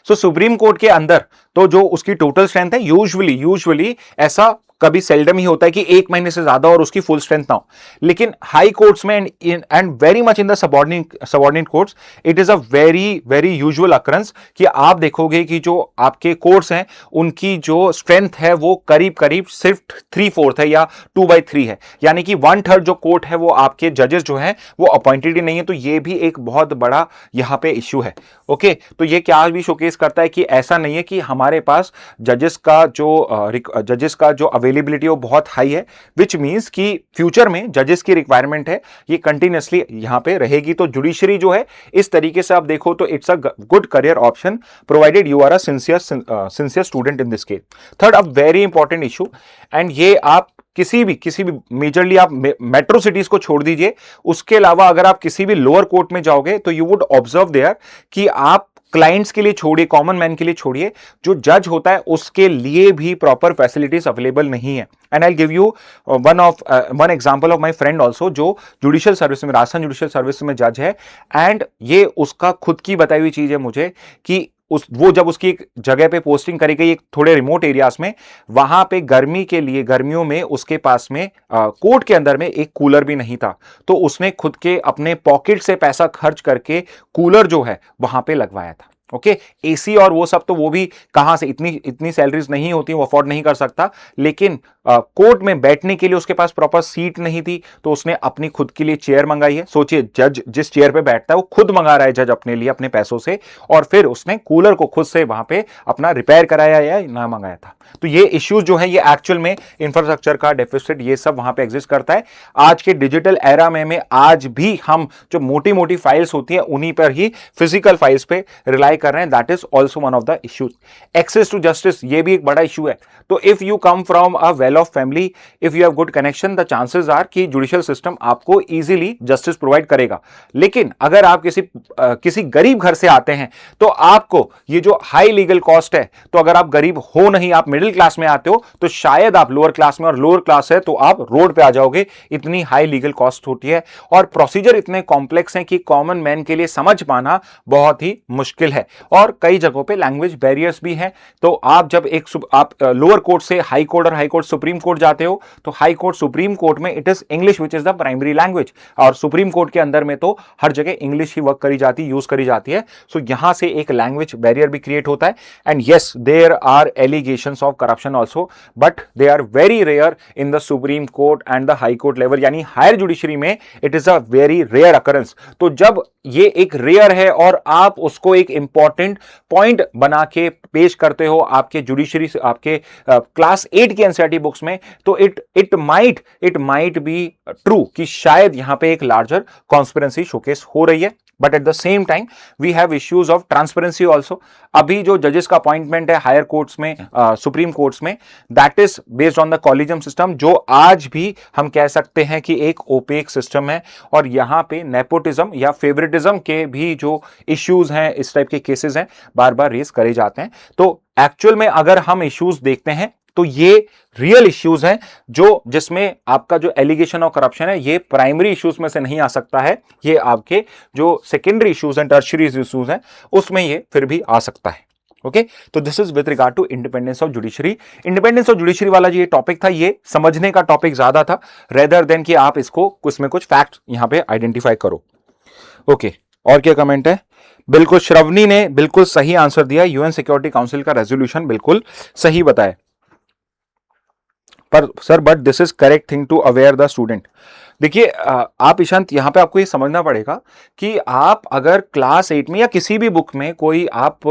S1: सो supreme court के अंदर तो जो उसकी total strength है, usually ऐसा कभी सेल्डम ही होता है कि 1 महीने से ज्यादा और उसकी फुल स्ट्रेंथ ना हो, लेकिन हाई कोर्ट्स में and very much in the subordinate courts it is a very usual occurrence कि आप देखोगे कि जो आपके कोर्ट्स हैं उनकी जो स्ट्रेंथ है वो करीब सिर्फ 3/4 है या 2/3 है, यानी कि 1/3 जो कोर्ट है वो आपके जजेस जो हैं वो अपॉइंटेड ही नहीं है। तो ये भी एक बहुत बड़ा यहां पे इश्यू है। ओके तो ये क्या भी शोकेस करता है कि ऐसा नहीं है कि हमारे पास जजेस का जो अवेलेबिलिटी वो बहुत हाई है, विच मींस कि फ्यूचर में जजेस की रिक्वायरमेंट है ये कंटिन्यूअसली यहां पे रहेगी। तो जुडिशरी जो है इस तरीके से आप देखो तो it's a good career option provided you are a sincere student in this case. Third a very important issue, and ये आप किसी भी मेजरली आप मेट्रो सिटीज को छोड़ दीजिए, उसके अलावा अगर आप किसी भी लोअर कोर्ट में जाओगे तो यू वुड ऑब्जर्व देयर कि आप क्लाइंट्स के लिए छोड़िए, कॉमन मैन के लिए छोड़िए, जो जज होता है उसके लिए भी प्रॉपर फैसिलिटीज अवेलेबल नहीं है। And I give you one example of my friend also, जो जुडिशियल सर्विस में, राजस्थान जुडिशियल सर्विस में जज है, एंड ये उसका खुद की बताई हुई चीज है मुझे कि वो जब उसकी एक जगह पे पोस्टिंग करी गई एक थोड़े रिमोट एरियाज में, वहां पे गर्मियों में उसके पास में कोर्ट के अंदर में एक कूलर भी नहीं था, तो उसने खुद के अपने पॉकेट से पैसा खर्च करके कूलर जो है वहां पे लगवाया था। ओके एसी और वो सब तो वो भी कहां से, इतनी सैलरीज नहीं होती, वो अफोर्ड नहीं कर सकता, लेकिन कोर्ट में बैठने के लिए उसके पास प्रॉपर सीट नहीं थी, तो उसने अपनी खुद के लिए चेयर मंगाई है। सोचिए जज जिस चेयर पे बैठता है वो खुद मंगा रहा है जज अपने लिए अपने पैसों से, और फिर उसने कूलर को खुद से वहां पे अपना रिपेयर कराया या ना मंगाया था। तो ये इश्यूज जो है ये एक्चुअल में इंफ्रास्ट्रक्चर का डेफिसिट ये सब वहां पे एग्जिस्ट करता है। आज के डिजिटल एरा में आज भी हम जो मोटी फाइल्स होती है उन्हीं पर ही फिजिकल फाइल्स पे रिलाई कर रहे हैं। That is also one of the issues. Access to justice ये भी एक बड़ा इशू है। तो if you come from a well off family, if you have good connection, the chances are कि जुडिशियल सिस्टम आपको इजीली जस्टिस प्रोवाइड करेगा। लेकिन अगर आप किसी गरीब घर से आते हैं तो आपको ये जो हाई लीगल कॉस्ट है, तो अगर आप गरीब हो नहीं, आप मिडिल क्लास में आते हो, तो शायद आप लोअर क्लास में, और लोअर क्लास है तो आप रोड पे आ जाओगे, इतनी हाई लीगल कॉस्ट होती है, और प्रोसीजर इतने कॉम्प्लेक्स हैं कि कॉमन मैन के लिए समझ पाना बहुत ही मुश्किल है, और कई जगहों पे लैंग्वेज बैरियर्स भी हैं। तो आप जब आप लोअर कोर्ट से हाई कोर्ट और high court supreme supreme court जाते हो तो हाई कोर्ट, सुप्रीम कोर्ट में it is English which is the primary language, और सुप्रीम कोर्ट के अंदर में तो हर जगह इंग्लिश ही वर्क करी जाती, यूज करी जाती है। सो यहां से एक लैंग्वेज बैरियर भी क्रिएट होता है। And yes, there are allegations of corruption also, but they are very rare in the supreme court and the high court level, यानी हायर जुडिशरी में it is a very rare occurrence. तो जब ये एक rare है और आप उसको एक इंपॉर्टेंट पॉइंट बना के पेश करते हो आपके जुडिशरी से, आपके क्लास 8 की एनसीईआरटी बुक्स में, तो इट माइट बी ट्रू कि शायद यहां पे एक लार्जर कॉन्स्पिरेंसी शोकेस हो रही है। But at the same time we have issues of transparency also. अभी जो जजेस का अपॉइंटमेंट है हायर कोर्ट्स में, सुप्रीम कोर्ट्स में, that is based on the collegium system, जो आज भी हम कह सकते हैं कि एक ओपेक सिस्टम है। और यहां पे नेपोटिज्म या फेवरेटिज्म के भी जो इश्यूज हैं, इस टाइप के केसेस हैं, बार बार रेज करे जाते हैं। तो एक्चुअल में अगर हम इश्यूज देखते हैं तो ये रियल इश्यूज हैं, जो जिसमें आपका जो एलिगेशन ऑफ करप्शन है ये प्राइमरी इश्यूज में से नहीं आ सकता है, ये आपके जो सेकेंडरी इश्यूज हैं, टर्शियरी इश्यूज हैं, उसमें ये फिर भी आ सकता है। ओके, तो this is with regard to independence of judiciary. Independence of judiciary वाला जो ये टॉपिक था, ये समझने का टॉपिक ज्यादा था रेदर देन कि आप इसको उसमें कुछ फैक्ट यहां पे आइडेंटिफाई करो। ओके, और क्या कमेंट है? बिल्कुल, श्रवनी ने बिल्कुल सही आंसर दिया, यूएन सिक्योरिटी काउंसिल का रेजोल्यूशन बिल्कुल सही बताया। पर sir, but this is correct thing to aware the student. देखिए आप ईशांत, यहां पे आपको ये समझना पड़ेगा कि आप अगर क्लास 8 में या किसी भी बुक में कोई आप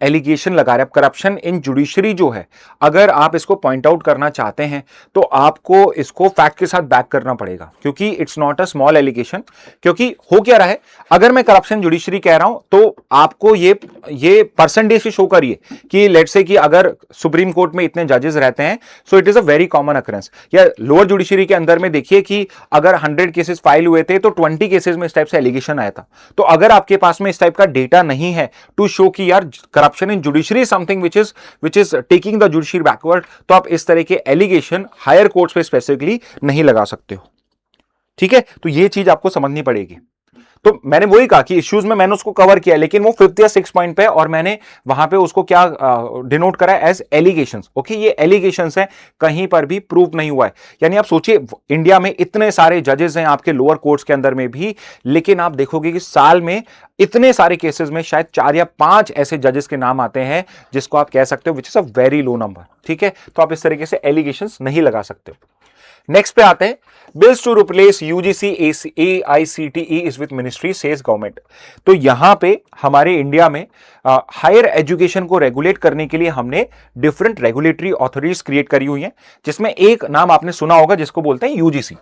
S1: एलिगेशन लगा रहे हैं, करप्शन इन जुडिशरी जो है, अगर आप इसको पॉइंट आउट करना चाहते हैं तो आपको इसको फैक्ट के साथ बैक करना पड़ेगा, क्योंकि it's not a small allegation. क्योंकि हो क्या रहा है, अगर मैं करप्शन जुडिशरी कह रहा हूं तो आपको ये परसेंटेज से शो करिए कि लेट्स से कि अगर सुप्रीम कोर्ट में इतने जजेस रहते हैं, so it is a very common occurrence. या लोअर जुडिशरी के अंदर में देखिए कि अगर 100 केसेस फाइल हुए थे तो 20 केसेस में इस टाइप से एलिगेशन आया था। तो अगर आपके पास में इस टाइप का डेटा नहीं है टू शो कि यार corruption in judiciary something which is taking the judiciary backward, तो आप इस तरह के एलिगेशन हायर कोर्ट्स पे स्पेसिफिकली नहीं लगा सकते हो। ठीक है, तो ये चीज आपको समझनी पड़ेगी। तो मैंने वही कहा कि इश्यूज में मैंने उसको कवर किया, लेकिन वो 5th या 6th पॉइंट पे, और मैंने वहां पे उसको क्या डिनोट करा एज एलिगेशंस। ओके, ये एलिगेशंस हैं, कहीं पर भी प्रूव नहीं हुआ है। यानी आप सोचिए, इंडिया में इतने सारे जजेस हैं आपके लोअर कोर्ट्स के अंदर में भी, लेकिन आप देखोगे कि साल में इतने सारे केसेस में शायद 4 या 5 ऐसे जजेस के नाम आते हैं जिसको आप कह सकते हो which is a very low number. ठीक है, तो आप इस तरीके से एलिगेशंस नहीं लगा सकते हो। नेक्स्ट पे आते हैं, bills to replace UGC AICTE is with ministry says government. तो यहां पे हमारे इंडिया में हायर एजुकेशन को रेगुलेट करने के लिए हमने डिफरेंट रेगुलेटरी अथॉरिटीज क्रिएट करी हुई हैं, जिसमें एक नाम आपने सुना होगा जिसको बोलते हैं UGC,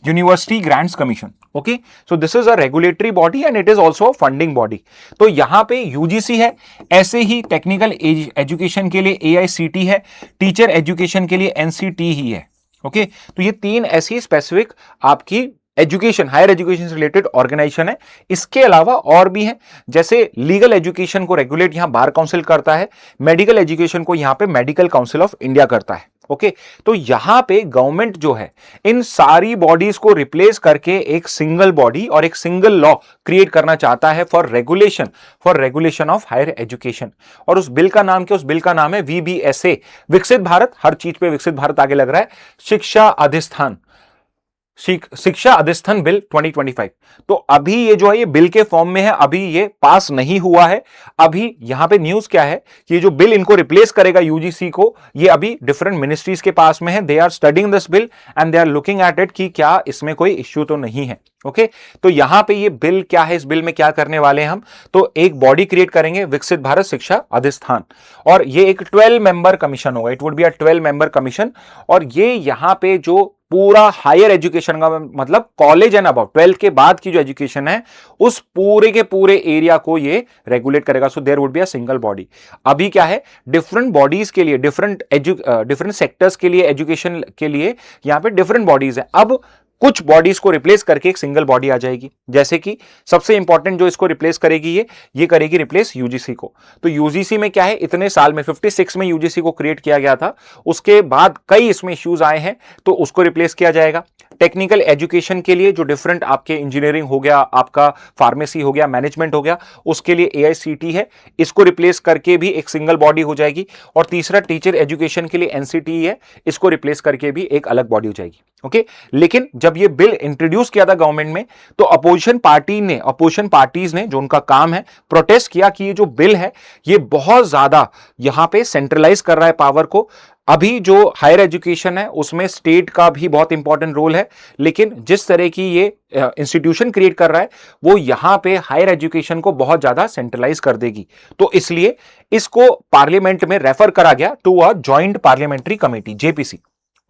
S1: university grants commission. Okay, so this is a regulatory body and it is also a funding body. तो यहां पे यूजीसी है, ऐसे ही टेक्निकल एजुकेशन के लिए AICT है, टीचर एजुकेशन लिए NCT ही है। ओके, तो ये 3 ऐसी स्पेसिफिक आपकी एजुकेशन, हायर एजुकेशन से रिलेटेड ऑर्गेनाइजेशन है। इसके अलावा और भी हैं, जैसे लीगल एजुकेशन को रेगुलेट यहां बार काउंसिल करता है, मेडिकल एजुकेशन को यहां पे मेडिकल काउंसिल ऑफ इंडिया करता है। ओके, तो यहां पे गवर्नमेंट जो है इन सारी बॉडीज को रिप्लेस करके एक सिंगल बॉडी और एक सिंगल लॉ क्रिएट करना चाहता है for regulation of higher education. और उस बिल का नाम क्या? उस बिल का नाम है VBSA, विकसित भारत। हर चीज पे विकसित भारत आगे लग रहा है। शिक्षा अधिष्ठान बिल 2025। तो अभी ये जो है ये बिल के फॉर्म में है, अभी ये पास नहीं हुआ है। अभी यहां पे न्यूज क्या है कि ये जो बिल इनको रिप्लेस करेगा यूजीसी को, ये अभी डिफरेंट मिनिस्ट्रीज के पास में है। They are studying this bill and they are looking at it कि क्या इसमें कोई इश्यू तो नहीं है। ओके, तो यहां पे ये बिल क्या है, इस बिल में क्या करने वाले हैं हम, तो एक बॉडी क्रिएट करेंगे, विकसित भारत शिक्षा अधिष्ठान, और ये एक 12 मेंबर कमीशन होगा। It would be a 12 member commission. और ये यहां पे जो पूरा हायर एजुकेशन का मतलब कॉलेज एंड अबव 12 के बाद की जो एजुकेशन है, उस पूरे के पूरे एरिया को ये रेगुलेट करेगा। So there would be a single body. अभी क्या है, डिफरेंट बॉडीज के लिए, डिफरेंट सेक्टर्स के लिए, एजुकेशन के लिए यहां पे डिफरेंट बॉडीज है। अब कुछ बॉडीज को रिप्लेस करके एक सिंगल बॉडी आ जाएगी। जैसे कि सबसे इंपॉर्टेंट जो इसको रिप्लेस करेगी, ये करेगी रिप्लेस यूजीसी को। तो यूजीसी में क्या है, इतने साल में 56 में यूजीसी को क्रिएट किया गया था, उसके बाद कई इसमें इश्यूज आए हैं, तो उसको रिप्लेस किया जाएगा। टेक्निकल एजुकेशन के लिए जो डिफरेंट आपके इंजीनियरिंग हो गया, आपका फार्मेसी हो गया, मैनेजमेंट हो गया, उसके लिए एआईसीटी है, इसको रिप्लेस करके भी एक सिंगल बॉडी हो जाएगी। और तीसरा टीचर एजुकेशन के लिए एनसीटी है, इसको रिप्लेस करके भी एक अलग बॉडी हो जाएगी। ओके, लेकिन जब ये बिल इंट्रोड्यूस किया था गवर्नमेंट में, तो अपोजिशन पार्टीज ने जो उनका काम है, प्रोटेस्ट किया कि ये जो बिल है ये बहुत ज्यादा यहां पे सेंट्रलाइज कर रहा है पावर को। अभी जो हायर एजुकेशन है उसमें स्टेट का भी बहुत इंपॉर्टेंट रोल है, लेकिन जिस तरह की ये इंस्टीट्यूशन क्रिएट कर रहा है वो यहां पे हायर एजुकेशन को बहुत ज्यादा सेंट्रलाइज कर देगी। तो इसलिए इसको पार्लियामेंट में रेफर करा गया to a joint parliamentary committee, JPC.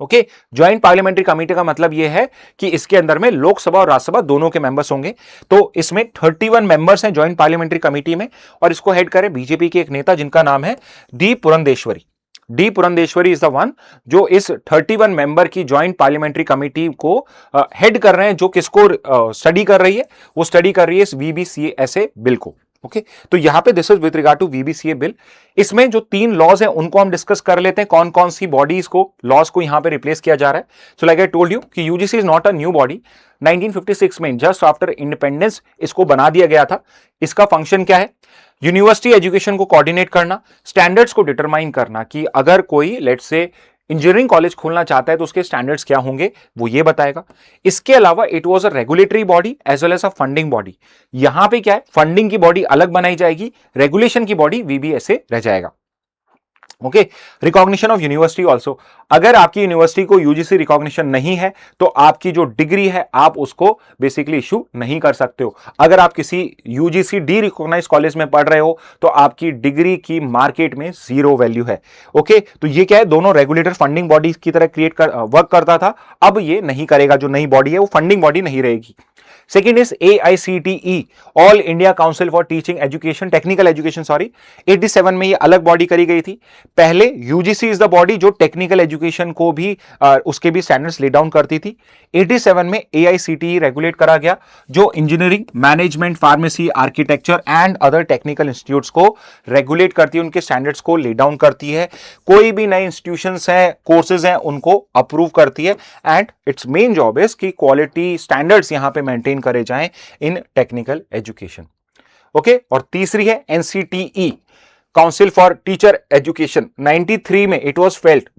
S1: Okay, joint parliamentary committee का मतलब यह है कि इसके अंदर में लोकसभा और राज्यसभा दोनों के मेंबर्स होंगे। तो इसमें 31 मेंबर्स हैं ज्वाइंट पार्लियामेंट्री कमेटी में, और इसको हेड करे बीजेपी के एक नेता जिनका नाम है D Purandeswari. D Purandeswari is the one जो इस 31 मेंबर की ज्वाइंट पार्लियामेंट्री कमेटी को हेड कर रहे हैं, जो किसको स्टडी कर रही है, वो स्टडी कर रही है इस वीबीसीएसए बिल को। ओके, तो यहां पे this is with regard to VBCA bill. इसमें जो 3 लॉज हैं उनको हम डिस्कस कर लेते हैं, कौन कौन सी बॉडीज को, लॉज को यहां पे रिप्लेस किया जा रहा है। So like I told you कि UGC is not a new body. 1956 में जस्ट आफ्टर इंडिपेंडेंस इसको बना दिया गया था। इसका फंक्शन क्या है, यूनिवर्सिटी एजुकेशन को कोऑर्डिनेट करना, स्टैंडर्ड्स को डिटरमाइन करना कि अगर कोई लेट्स से इंजीनियरिंग कॉलेज खोलना चाहता है तो उसके स्टैंडर्ड्स क्या होंगे, वो ये बताएगा। इसके अलावा it was a regulatory body as well as a funding body. यहां पे क्या है, फंडिंग की बॉडी अलग बनाई जाएगी, रेगुलेशन की बॉडी वीबीएसए रह जाएगा। Okay, recognition of university also, अगर आपकी यूनिवर्सिटी को यूजीसी रिकॉग्निशन नहीं है तो आपकी जो डिग्री है आप उसको बेसिकली इशू नहीं कर सकते हो। अगर आप किसी यूजीसी डी रिकॉग्नाइज कॉलेज में पढ़ रहे हो तो आपकी डिग्री की मार्केट में 0 वैल्यू है। ओके, तो ये क्या है, दोनों रेगुलेटर फंडिंग बॉडी की तरह वर्क करता था, अब ये नहीं करेगा। जो नई बॉडी है वो फंडिंग बॉडी नहीं रहेगी। Second is AICTE, all India council for teaching education, technical education, sorry. 87 में ये अलग बॉडी करी गई थी। पहले यूजीसी इज द बॉडी जो टेक्निकल एजुकेशन को भी उसके भी स्टैंडर्ड्स ले डाउन करती थी। 87 में AICTE रेगुलेट करा गया, जो engineering, management, pharmacy, architecture and other technical institutes को रेगुलेट करती है, उनके स्टैंडर्ड्स को ले डाउन करती है। कोई भी नए इंस्टीट्यूशंस हैं, कोर्सेज हैं, उनको अप्रूव करती है, and it's main job is कि क्वालिटी स्टैंडर्ड्स यहां पे मेंटेन करे जाएं इन टेक्निकल एजुकेशन। ओके, और तीसरी है NCTE, council for teacher education. 93 में इट वाज फेल्ट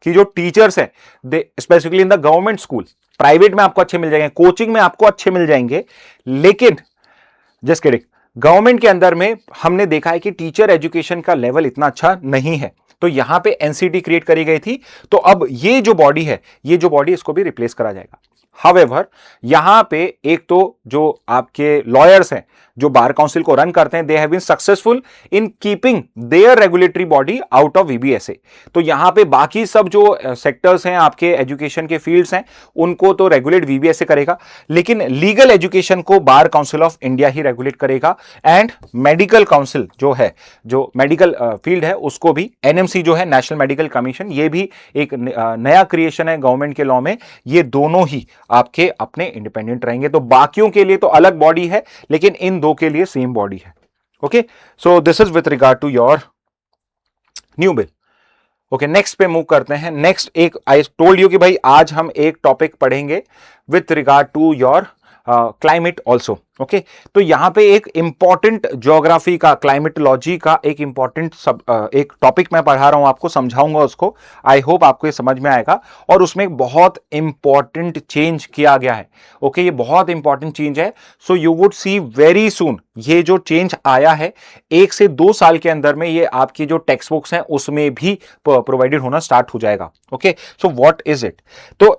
S1: कि जो टीचर्स हैं they specifically in the government school, private में आपको अच्छे मिल जाएंगे, कोचिंग में आपको अच्छे मिल जाएंगे, लेकिन जस्ट किडिंग, गवर्नमेंट के अंदर में हमने देखा है कि टीचर एजुकेशन का लेवल इतना अच्छा नहीं है। तो यहां पे एनसीटी क्रिएट करी गई थी, तो अब ये जो बॉडी है, ये जो बॉडी, इसको भी रिप्लेस करा जाएगा। हाउएवर, यहां पे एक तो जो आपके लॉयर्स हैं जो बार काउंसिल को रन करते हैं, they have been successful in keeping their regulatory body out of VBSA. तो यहां पे बाकी सब जो सेक्टर्स हैं आपके एजुकेशन के फील्ड्स हैं, उनको तो रेगुलेट वीबीएसए करेगा, लेकिन लीगल एजुकेशन को bar council of India he regulate करेगा। एंड मेडिकल काउंसिल जो है, जो मेडिकल फील्ड है, उसको भी एनएमसी जो है, नेशनल मेडिकल कमीशन, ये भी एक नया क्रिएशन है गवर्नमेंट के लॉ में। ये दोनों ही आपके अपने इंडिपेंडेंट रहेंगे। तो बाकियों के लिए तो अलग बॉडी है, लेकिन इन दो के लिए सेम बॉडी है। Okay, so this is with regard to your new bill. Okay, next पे मूव करते हैं। नेक्स्ट एक आई टोल्ड यू कि भाई आज हम एक टॉपिक पढ़ेंगे with regard to your climate also. Okay, तो यहां पे एक इंपॉर्टेंट ज्योग्राफी का, क्लाइमेटोलॉजी का एक इंपॉर्टेंट एक टॉपिक मैं पढ़ा रहा हूं, आपको समझाऊंगा उसको। आई होप आपको ये समझ में आएगा। और उसमें एक बहुत इंपॉर्टेंट चेंज किया गया है। ओके, ये बहुत इंपॉर्टेंट चेंज है। So you would see very soon, ये जो चेंज आया है 1 से 2 साल के अंदर में ये आपकी जो टेक्स्ट बुक्स हैं उसमें भी प्रोवाइडेड होना स्टार्ट हो जाएगा। Okay, so what is it? तो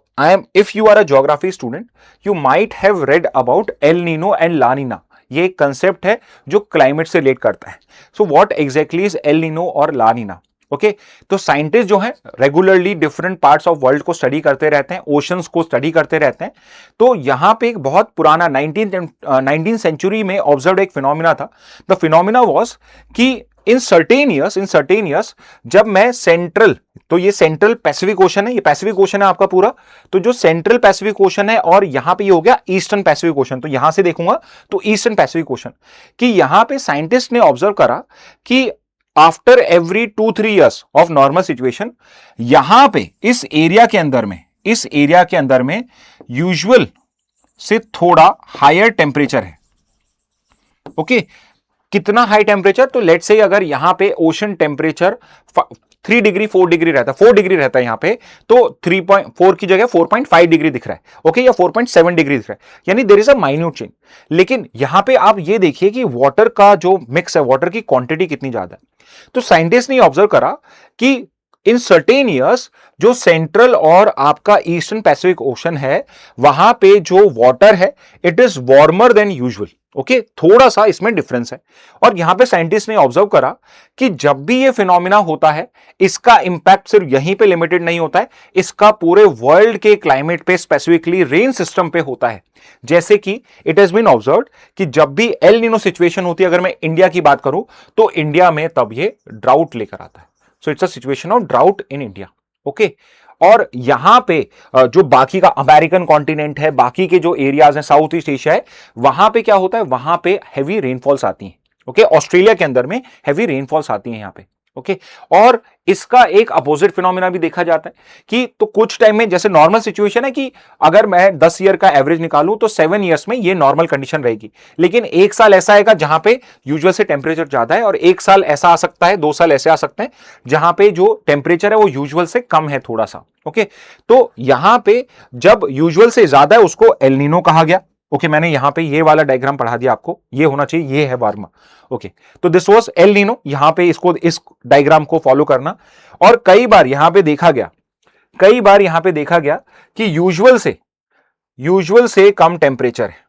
S1: if you are a geography student, you might have read about El Nino and La Nina. ये एक कंसेप्ट है जो क्लाइमेट से रिलेट करता है। So what exactly is El Nino और ला नीना? ओके, तो साइंटिस्ट जो हैं regularly different parts of world को स्टडी करते रहते हैं, ओशंस को स्टडी करते रहते हैं। तो यहां पे एक बहुत पुराना 19th सेंचुरी में ऑब्जर्व एक फिनोमिना था। द फिनोमिना वाज कि इन सर्टेन ईयर्स जब मैं सेंट्रल, तो ये सेंट्रल पैसिफिक ओशन है, ये पैसिफिक ओशन है आपका पूरा। तो जो सेंट्रल पैसिफिक ओशन है और यहां पे ये हो गया ईस्टर्न पैसिफिक ओशन। तो यहां से देखूंगा तो ईस्टर्न पैसिफिक ओशन कि यहां पे साइंटिस्ट ने ऑब्जर्व करा कि after every 2-3 years of normal situation यहां पे इस एरिया के अंदर में यूजुअल से थोड़ा हायर टेम्परेचर है। ओके, कितना हाई टेम्परेचर? तो लेट्स से अगर यहां पे ओशन टेम्परेचर 3 डिग्री 4 डिग्री रहता है, 4 डिग्री रहता है यहां पे, तो 3.4 की जगह 4.5 डिग्री दिख रहा है। ओके, या 4.7 डिग्री दिख रहा है, यानी there is a minute change. लेकिन यहां पे आप ये देखिए कि वाटर का जो मिक्स है, वाटर की क्वांटिटी कितनी ज्यादा है। तो साइंटिस्ट ने ऑब्जर्व करा कि इन सर्टेन ईयर्स जो सेंट्रल और आपका ईस्टर्न पैसिफिक ओशन है वहां पे जो वाटर है it is warmer than usual. Okay, थोड़ा सा इसमें डिफरेंस है। और यहां पे साइंटिस्ट ने ऑब्जर्व करा कि जब भी ये फिनोमिना होता है इसका इंपैक्ट सिर्फ यहीं पे लिमिटेड नहीं होता है, इसका पूरे वर्ल्ड के क्लाइमेट पे, स्पेसिफिकली रेन सिस्टम पे होता है। जैसे कि इट हैज बीन ऑब्जर्व्ड कि जब भी एल नीनो सिचुएशन होती है, अगर मैं इंडिया की बात करूं तो इंडिया में तब ये ड्राउट लेकर आता है। So it's a situation of drought in India. Okay, और यहां पे जो बाकी का अमेरिकन कॉन्टिनेंट है, बाकी के जो एरियाज हैं, साउथ ईस्ट एशिया है, वहां पे क्या होता है, वहां पे हैवी रेनफॉल्स आती हैं। ओके, ऑस्ट्रेलिया के अंदर में हैवी रेनफॉल्स आती हैं यहां पे। ओके, और इसका एक अपोजिट फिनोमिना भी देखा जाता है कि तो कुछ टाइम में जैसे नॉर्मल सिचुएशन है कि अगर मैं 10 ईयर का एवरेज निकालूं तो 7 ईयर्स में ये नॉर्मल कंडीशन रहेगी। लेकिन एक साल ऐसा आएगा जहां पे यूजुअल से टेम्परेचर ज्यादा है, और एक साल ऐसा आ सकता है, 2 साल ऐसे आ सकते हैं जहां पे जो टेम्परेचर है वो यूजुअल से कम है थोड़ा सा। ओके, तो यहां पे जब यूजुअल से ज्यादा है उसको एल नीनो कहा गया। ओके, मैंने यहां पे ये वाला डायग्राम पढ़ा दिया आपको, ये होना चाहिए, ये है वार्मा। ओके, तो दिस वाज एल नीनो। यहां पे इसको, इस डायग्राम को फॉलो करना। और कई बार यहां पे देखा गया कि यूजुअल से कम टेम्परेचर है।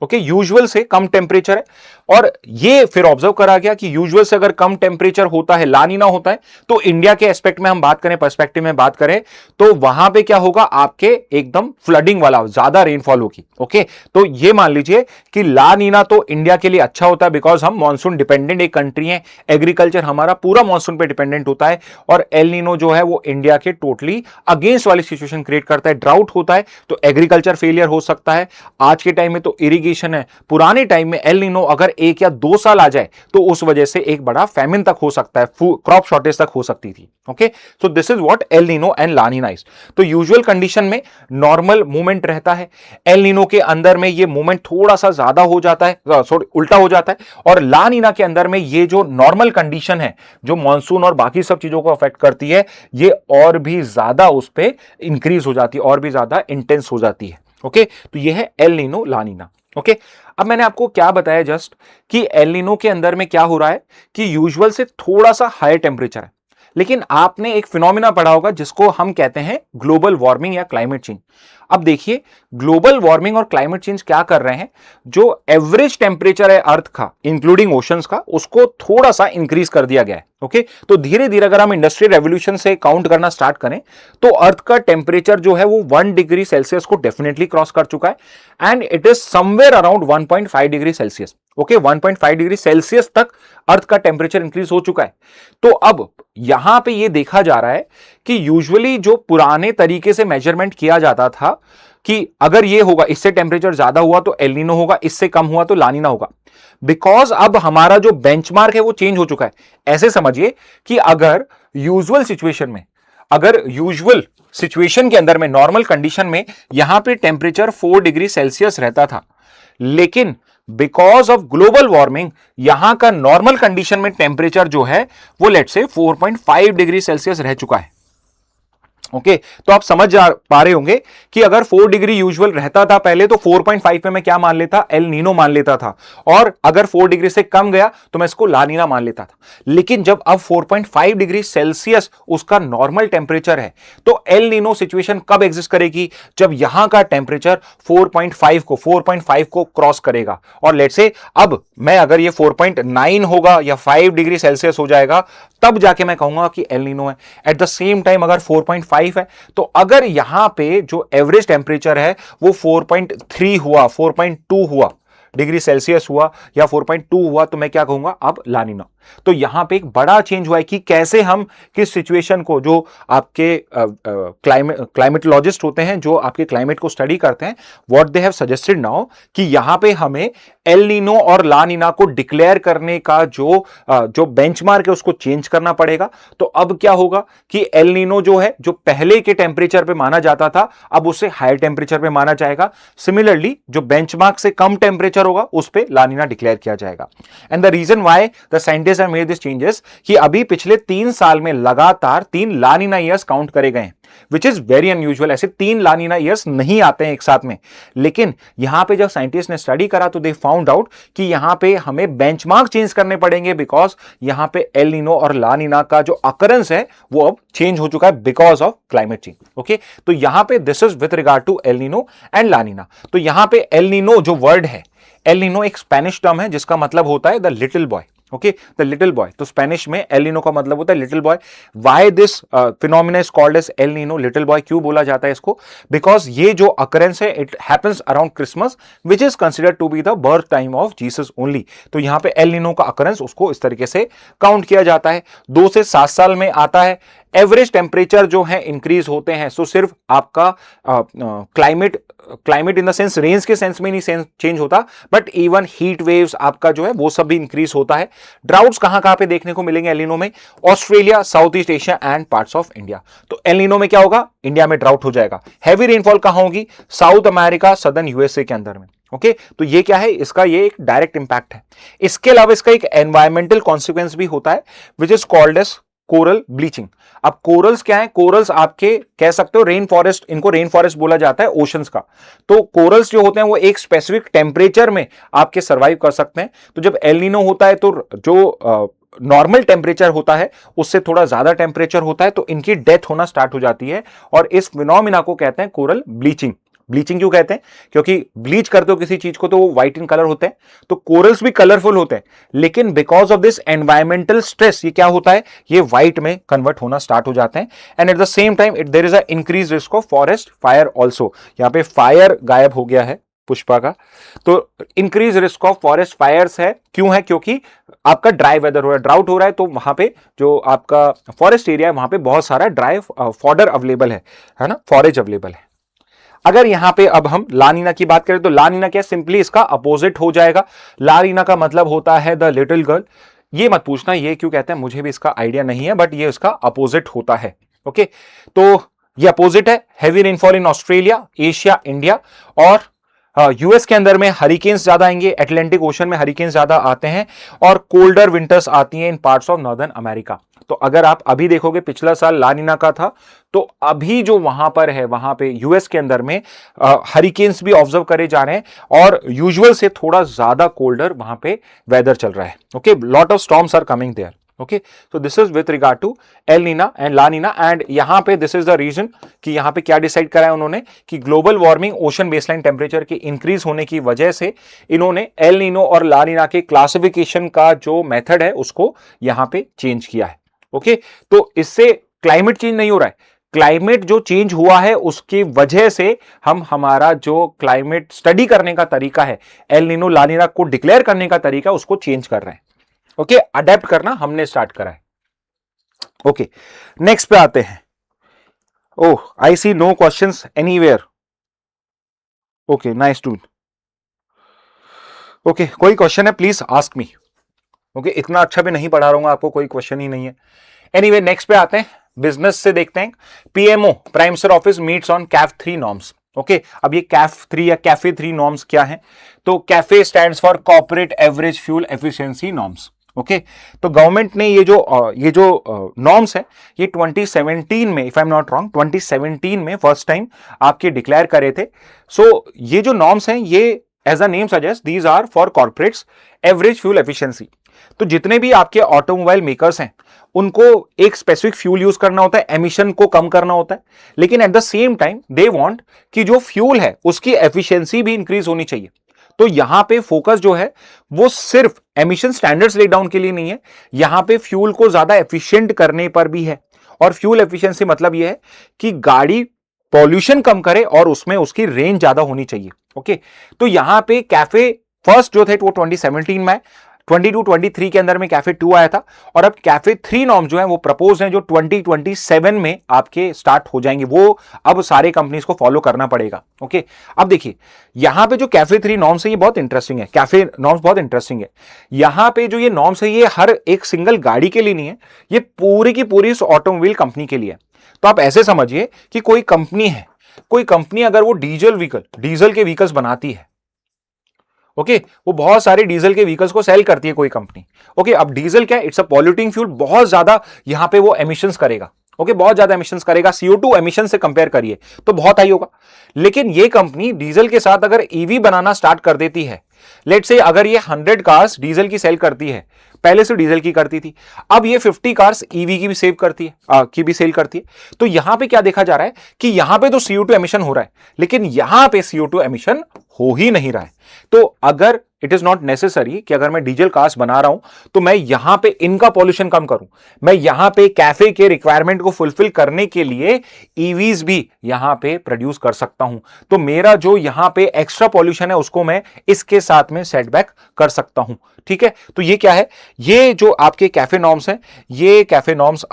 S1: ओके, यूजुअल से कम टेम्परेचर है, और ये फिर ऑब्जर्व करा गया कि यूजुअल से अगर कम टेम्परेचर होता है, लानीना होता है, तो इंडिया के एस्पेक्ट में हम बात करें, पर्सपेक्टिव में बात करें, तो वहां पे क्या होगा, आपके एकदम फ्लडिंग वाला ज्यादा रेनफॉल होगी। ओके, तो ये मान लीजिए कि लानीना तो इंडिया के लिए अच्छा होता है, बिकॉज हम मानसून डिपेंडेंट एक कंट्री है, एग्रीकल्चर हमारा पूरा मानसून पे डिपेंडेंट होता है। और एल नीनो जो है वो इंडिया के टोटली अगेंस्ट वाली सिचुएशन क्रिएट करता है, ड्राउट होता है, तो एग्रीकल्चर फेलियर हो सकता है। आज के टाइम में तो इरिगेशन है, पुराने टाइम में एल नीनो अगर 1 या 2 साल आ जाए तो उस वजह से एक बड़ा फैमिन तक हो सकता है, क्रॉप शॉर्टेज तक हो सकती थी। Okay, so this is what El Nino and La Nina is. तो यूजुअल कंडीशन में नॉर्मल मूवमेंट रहता है, एल नीनो के अंदर में ये मूवमेंट थोड़ा सा ज्यादा हो जाता है, सॉरी उल्टा हो जाता है, और ला नीना के अंदर में ये जो नॉर्मल कंडीशन है जो मॉनसून और बाकी सब चीजों को अफेक्ट करती है, ये और भी ज्यादा उस पर इंक्रीज हो जाती है, और भी ज्यादा इंटेंस हो जाती है। ओके, तो ये है एल नीनो ला नीना। ओके, अब मैंने आपको क्या बताया जस्ट कि एल नीनो के अंदर में क्या हो रहा है कि यूजुअल से थोड़ा सा हायर टेम्परेचर है। लेकिन आपने एक फिनोमिना पढ़ा होगा जिसको हम कहते हैं ग्लोबल वार्मिंग या क्लाइमेट चेंज। अब देखिए, ग्लोबल वार्मिंग और क्लाइमेट चेंज क्या कर रहे हैं, जो एवरेज टेम्परेचर है अर्थ का इंक्लूडिंग ओशंस का, उसको थोड़ा सा इंक्रीज कर दिया गया है। ओके, तो धीरे धीरे अगर हम इंडस्ट्रियल रेवोल्यूशन से काउंट करना स्टार्ट करें तो अर्थ का टेम्परेचर जो है वो 1 डिग्री सेल्सियस को डेफिनेटली क्रॉस कर चुका है, and it is somewhere around 1.5 degree Celsius. Okay, 1.5 degree Celsius तक अर्थ का टेम्परेचर इंक्रीज हो चुका है। तो अब यहां पे ये देखा जा रहा है कि यूजुअली जो पुराने तरीके से मेजरमेंट किया जाता था कि अगर ये होगा, इससे टेम्परेचर ज्यादा हुआ तो एल नीनो होगा, इससे कम हुआ तो ला नीना होगा, बिकॉज अब हमारा जो बेंचमार्क है वो चेंज हो चुका है। ऐसे समझिए कि अगर यूजुअल सिचुएशन के अंदर में, नॉर्मल कंडीशन में यहां पे टेम्परेचर 4 डिग्री सेल्सियस रहता था, लेकिन बिकॉज ऑफ ग्लोबल वार्मिंग यहां का नॉर्मल कंडीशन में टेम्परेचर जो है वो लेट्स से 4.5 डिग्री सेल्सियस रह चुका है। ओके, तो आप समझ जा पा रहे होंगे कि अगर 4 डिग्री यूजुअल रहता था पहले, तो 4.5 पे मैं क्या मान लेता, एल नीनो मान लेता था, और अगर 4 डिग्री से कम गया तो मैं इसको ला नीना मान लेता था। लेकिन जब अब 4.5 डिग्री सेल्सियस उसका नॉर्मल टेम्परेचर है, तो एल नीनो सिचुएशन कब एग्जिस्ट करेगी, जब यहां का टेम्परेचर 4.5 को क्रॉस करेगा। और लेट्स से अब मैं अगर ये 4.9 होगा या 5 डिग्री सेल्सियस हो जाएगा, तब जाके मैं कहूंगा कि एल नीनो है। एट द सेम टाइम अगर 4.5 है, तो अगर यहां पे जो एवरेज टेम्परेचर है वो 4.3 हुआ, 4.2 हुआ, डिग्री सेल्सियस हुआ या 4.2 हुआ तो मैं क्या कहूंगा, अब लानिना। तो यहां पे एक बड़ा चेंज हुआ है कि कैसे हम किस सिचुएशन को, जो आपके क्लाइमेटोलॉजिस्ट होते हैं जो आपके क्लाइमेट को स्टडी करते हैं, what they have suggested now कि यहां पे हमें एल नीनो और ला नीना को डिक्लेयर करने का जो बेंचमार्क है उसको चेंज करना पड़ेगा। तो अब क्या होगा कि एल नीनो जो है, जो पहले के टेंपरेचर पे माना जाता था, अब उसे हायर टेंपरेचर पे माना जाएगा। सिमिलरली जो बेंचमार्क से कम टेंपरेचर होगा उस पे ला नीना डिक्लेयर किया जाएगा। And the reason why the scientist have made this changes कि अभी पिछले 3 साल में लगातार 3 ला नीना ईयर्स काउंट करे गए हैं, विच इज वेरी अनयूजुअल। ऐसे 3 ला नीना ईयर्स नहीं आते हैं एक साथ में। लेकिन यहां पे जब साइंटिस्ट ने स्टडी करा तो दे फाउंड आउट कि यहां पे हमें बेंचमार्क चेंज करने पड़ेंगे, बिकॉज यहां पे एल नीनो और ला नीना का जो अकरेंस है वो अब चेंज हो चुका है because of climate change. Okay, तो यहां पे this is with regard to El Nino and La Nina. तो यहां पे एल नीनो जो वर्ड है, एल नीनो एक स्पेनिश टर्म है जिसका मतलब होता है the little boy. Okay, the little boy, तो स्पेनिश में एल नीनो का मतलब होता है little boy. Why this phenomena is called as El Nino, little boy क्यों बोला जाता है इसको? बिकॉज ये जो अकरेंस है it happens around Christmas, which is considered to be the birth time of Jesus only. तो यहां पे एल नीनो का अकरेंस उसको इस तरीके से काउंट किया जाता है। 2 से 7 साल में आता है। एवरेज टेम्परेचर जो है इंक्रीज होते हैं, सो सिर्फ आपका climate in the sense range के सेंस में नहीं चेंज होता, बट इवन हीट वेव्स आपका जो है वो सब भी इंक्रीज होता है। ड्राउट्स कहां पे देखने को मिलेंगे एल नीनो में? Australia, south east Asia and parts of India. तो एल नीनो में क्या होगा? इंडिया में ड्राउट हो जाएगा। हैवी रेनफॉल कहां होगी? साउथ अमेरिका, सदर्न यूएसए के अंदर में। ओके, तो ये क्या है? इसका ये एक डायरेक्ट इंपैक्ट है। इसके अलावा इसका एक एनवायरमेंटल कॉन्सिक्वेंस भी होता है which is called as coral bleaching. अब कोरल्स क्या है? कोरल्स आपके कह सकते हो रेन फॉरेस्ट, इनको रेन फॉरेस्ट बोला जाता है ओशंस का। तो कोरल्स जो होते हैं वो एक स्पेसिफिक टेम्परेचर में आपके सर्वाइव कर सकते हैं। तो जब एल नीनो होता है तो जो नॉर्मल टेम्परेचर होता है उससे थोड़ा ज्यादा टेम्परेचर होता है, तो इनकी डेथ होना स्टार्ट हो जाती है। और इस फिनोमिना को कहते हैं कोरल ब्लीचिंग। ब्लीचिंग क्यों कहते हैं? क्योंकि ब्लीच करते हो किसी चीज को तो वो व्हाइट इन कलर होते हैं, तो कोरल्स भी कलरफुल होते हैं, लेकिन because of this environmental stress ये क्या होता है? ये व्हाइट में कन्वर्ट होना स्टार्ट हो जाते हैं। And at the same time there is a increase risk of forest fire also. यहां पे फायर गायब हो गया है पुष्पा का, तो increase risk of forest fires है। क्यों है? क्योंकि आपका ड्राई वेदर हो रहा है, ड्राउट हो रहा है, तो वहां पे जो आपका फॉरेस्ट एरिया है वहां पे बहुत सारा ड्राई फॉडर अवेलेबल है ना, फॉरेज अवेलेबल है। अगर यहां पे अब हम ला नीना की बात करें तो ला नीना क्या? सिंपली इसका अपोजिट हो जाएगा। ला नीना का मतलब होता है द लिटिल गर्ल। ये मत पूछना ये क्यों कहते हैं, मुझे भी इसका आइडिया नहीं है, बट ये इसका अपोजिट होता है। ओके, तो ये अपोजिट है। Heavy rainfall in Australia, Asia, India और यूएस के अंदर में हरिकेन्स ज्यादा आएंगे, अटलांटिक ओशन में हरिकेन्स ज्यादा आते हैं और कोल्डर विंटर्स आती हैं इन पार्ट्स ऑफ नॉर्दर्न अमेरिका। तो अगर आप अभी देखोगे पिछला साल ला नीना का था, तो अभी जो वहां पर है वहां पे यूएस के अंदर में हरिकेन्स भी ऑब्जर्व करे जा रहे हैं और यूजुअल से थोड़ा ज्यादा कोल्डर वहां पे वेदर चल रहा है। Okay, lot of storms are coming there. Okay, so this is with regard to El Nina and La Nina. And यहां पे दिस इज द रीजन कि यहां पे क्या डिसाइड करा है उन्होंने कि global warming, ocean baseline temperature के इंक्रीज होने की वजह से इन्होंने एल नीनो और ला नीना के क्लासिफिकेशन का जो मेथड है उसको यहां पे चेंज किया है। ओके, तो इससे क्लाइमेट चेंज नहीं हो रहा है, क्लाइमेट जो चेंज हुआ है उसकी वजह से हम हमारा जो क्लाइमेट स्टडी करने का तरीका है, एल नीनो ला नीना को डिक्लेयर करने का तरीका, उसको चेंज कर रहे हैं। ओके, अडेप्ट करना हमने स्टार्ट करा है। ओके, नेक्स्ट पे आते हैं। Oh, I see no questions anywhere. Okay, nice too. Okay, कोई क्वेश्चन है प्लीज आस्क मी। ओके, इतना अच्छा भी नहीं पढ़ा रहा हूं आपको, कोई क्वेश्चन ही नहीं है। एनीवे, नेक्स्ट पे आते हैं, बिजनेस से देखते हैं। PMO, prime minister office meets on Kaif 3 norms. Okay, अब ये कैफ 3 या कैफे 3 नॉर्म्स क्या है? तो cafe stands for corporate average fuel efficiency norms. Okay, तो गवर्नमेंट ने ये जो नॉर्म्स है ये 2017 में, if I am not wrong, 2017 में फर्स्ट टाइम आपके डिक्लेयर करे थे। सो ये जो नॉर्म्स हैं ये as a name suggest these are for corporates average fuel efficiency. तो जितने भी आपके ऑटोमोबाइल मेकर्स हैं उनको एक स्पेसिफिक फ्यूल यूज करना होता है, एमिशन को कम करना होता है, लेकिन eight the same time they want कि जो फ्यूल है उसकी एफिशिएंसी भी इंक्रीज होनी चाहिए। तो यहां पे फोकस जो है वो सिर्फ एमिशन स्टैंडर्ड्स लेट डाउन के लिए नहीं है, यहां पे फ्यूल को ज्यादा एफिशिएंट करने पर भी है। और फ्यूल एफिशिएंसी मतलब यह है कि गाड़ी पॉल्यूशन कम करे और उसमें उसकी रेंज ज्यादा होनी चाहिए। ओके, तो यहां पे कैफे फर्स्ट जो थे वो 2017 में, 22-23 के अंदर में कैफे 2 आया था, और अब कैफे 3 नॉर्म्स जो है वो प्रपोज हैं जो 2027 में आपके स्टार्ट हो जाएंगे। वो अब सारे कंपनीज को फॉलो करना पड़ेगा। ओके, अब देखिए यहां पे जो कैफे 3 नॉर्म्स है ये बहुत इंटरेस्टिंग है, कैफे नॉर्म्स बहुत इंटरेस्टिंग है। यहां पे जो ये नॉर्म्स है ये हर एक सिंगल गाड़ी के लिए नहीं है, ये पूरी की पूरी इस ऑटोमोबाइल कंपनी के लिए है। तो आप ऐसे समझिए कि कोई कंपनी है, कोई कंपनी अगर वो डीजल के व्हीकल्स बनाती है, ओके, वो बहुत सारे डीजल के व्हीकल्स को सेल करती है कोई कंपनी। ओके, अब डीजल क्या है, इट्स अ पॉल्यूटिंग फ्यूल, बहुत ज्यादा यहां पे वो एमिशंस करेगा। ओके, बहुत ज्यादा एमिशंस करेगा, CO2 एमिशन से कंपेयर करिए तो बहुत हाई होगा। लेकिन ये कंपनी डीजल के साथ अगर ईवी बनाना स्टार्ट कर देती है, लेट्स से अगर ये 100 कार्स डीजल की सेल करती है, पहले से डीजल की करती थी, अब ये 50 कार्स ईवी की भी सेल करती है, तो यहां पे क्या देखा जा रहा है कि यहां पे तो CO2 एमिशन हो रहा है, लेकिन यहां पे CO2 एमिशन हो ही नहीं रहा है। तो अगर इट इज नॉट नेसेसरी कि अगर मैं डीजल कार्स बना रहा हूं तो मैं यहां पे इनका पॉल्यूशन कम करूं, मैं यहां पे कैफे के रिक्वायरमेंट को फुलफिल करने के लिए ईवीज भी यहां पे प्रोड्यूस कर सकता हूं, तो मेरा जो यहां पे एक्स्ट्रा पॉल्यूशन है उसको मैं इसके साथ में सेटबैक कर सकता हूं। ठीक है, तो ये क्या है, ये जो आपके कैफे नॉर्म्स हैं, ये कैफे नॉर्म्स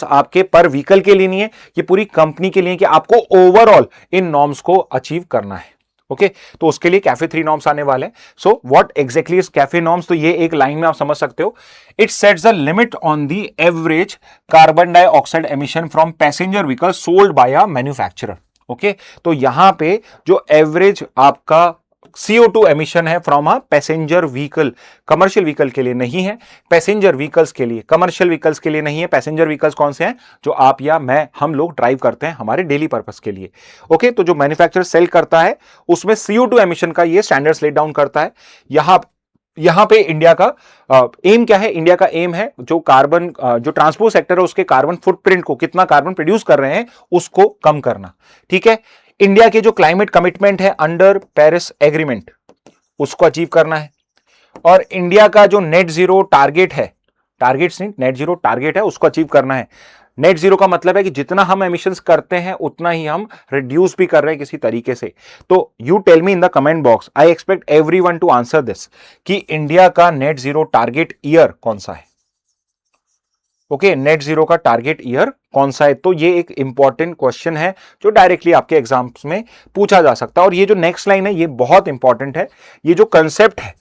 S1: आपके पर व्हीकल के लिए नहीं है, ये पूरी कंपनी के लिए कि आपको ओवरऑल इन नॉर्म्स को अचीव करना है। ओके, तो उसके लिए कैफे 3 नॉर्म्स आने वाले हैं। So what exactly is cafe norms, तो ये एक लाइन में आप समझ सकते हो, it sets the limit on the average carbon dioxide emission from passenger vehicle sold by a manufacturer. Okay, तो यहां पे जो एवरेज आपका CO2 एमिशन है from a passenger vehicle, commercial vehicle के लिए नहीं है, पैसेंजर व्हीकल्स के लिए, कमर्शियल व्हीकल्स के लिए नहीं है। पैसेंजर व्हीकल्स कौन से हैं, जो आप या मैं, हम लोग ड्राइव करते हैं हमारे डेली पर्पस के लिए। ओके, तो जो मैन्युफैक्चरर सेल करता है उसमें CO2 एमिशन का ये स्टैंडर्ड्स लेट डाउन करता है। यहां पे इंडिया का एम क्या है, इंडिया का एम है जो ट्रांसपोर्ट सेक्टर है उसके कार्बन फुटप्रिंट को, कितना कार्बन प्रोड्यूस कर रहे हैं उसको कम करना। ठीक है, इंडिया के जो क्लाइमेट कमिटमेंट है अंडर पेरिस एग्रीमेंट उसको अचीव करना है, और इंडिया का जो नेट जीरो टारगेट है, नेट जीरो टारगेट है उसको अचीव करना है। नेट जीरो का मतलब है कि जितना हम एमिशंस करते हैं उतना ही हम रिड्यूस भी कर रहे हैं किसी तरीके से। तो you tell me in the comment box, I expect everyone to answer this, कि इंडिया का नेट जीरो टारगेट ईयर कौन सा है। ओके, नेट जीरो का टारगेट ईयर कौन सा है, तो ये एक इंपॉर्टेंट क्वेश्चन है जो डायरेक्टली आपके एग्जाम्स में पूछा जा सकता है। और ये जो नेक्स्ट लाइन है ये बहुत इंपॉर्टेंट है, ये जो कंसेप्ट है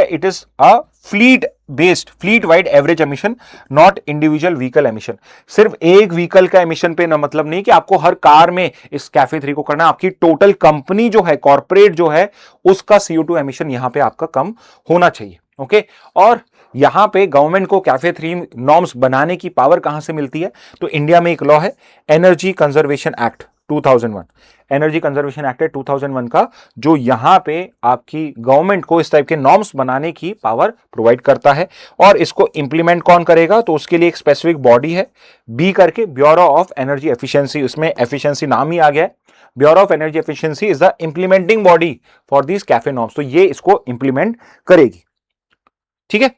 S1: it is a fleet wide average emission, not individual vehicle emission. सिर्फ एक व्हीकल का एमिशन पे ना मतलब नहीं कि आपको हर कार में इस कैफे 3 को करना, आपकी टोटल कंपनी जो है, कॉर्पोरेट जो है, उसका CO2 एमिशन यहां पे आपका कम होना चाहिए। ओके, और यहां पे गवर्नमेंट को कैफे 3 नॉर्म्स बनाने की पावर कहां से मिलती है, तो इंडिया में एक लॉ है energy conservation act 2001, energy conservation act है 2001 का, जो यहां पे आपकी गवर्नमेंट को इस टाइप के नॉर्म्स बनाने की पावर प्रोवाइड करता है। और इसको इंप्लीमेंट कौन करेगा, तो उसके लिए एक स्पेसिफिक बॉडी है, बी करके, ब्यूरो ऑफ एनर्जी एफिशिएंसी, उसमें एफिशिएंसी नाम ही आ गया है, bureau of energy efficiency is the implementing body for this cafe norms, तो ये इसको इंप्लीमेंट करेगी। ठीक है,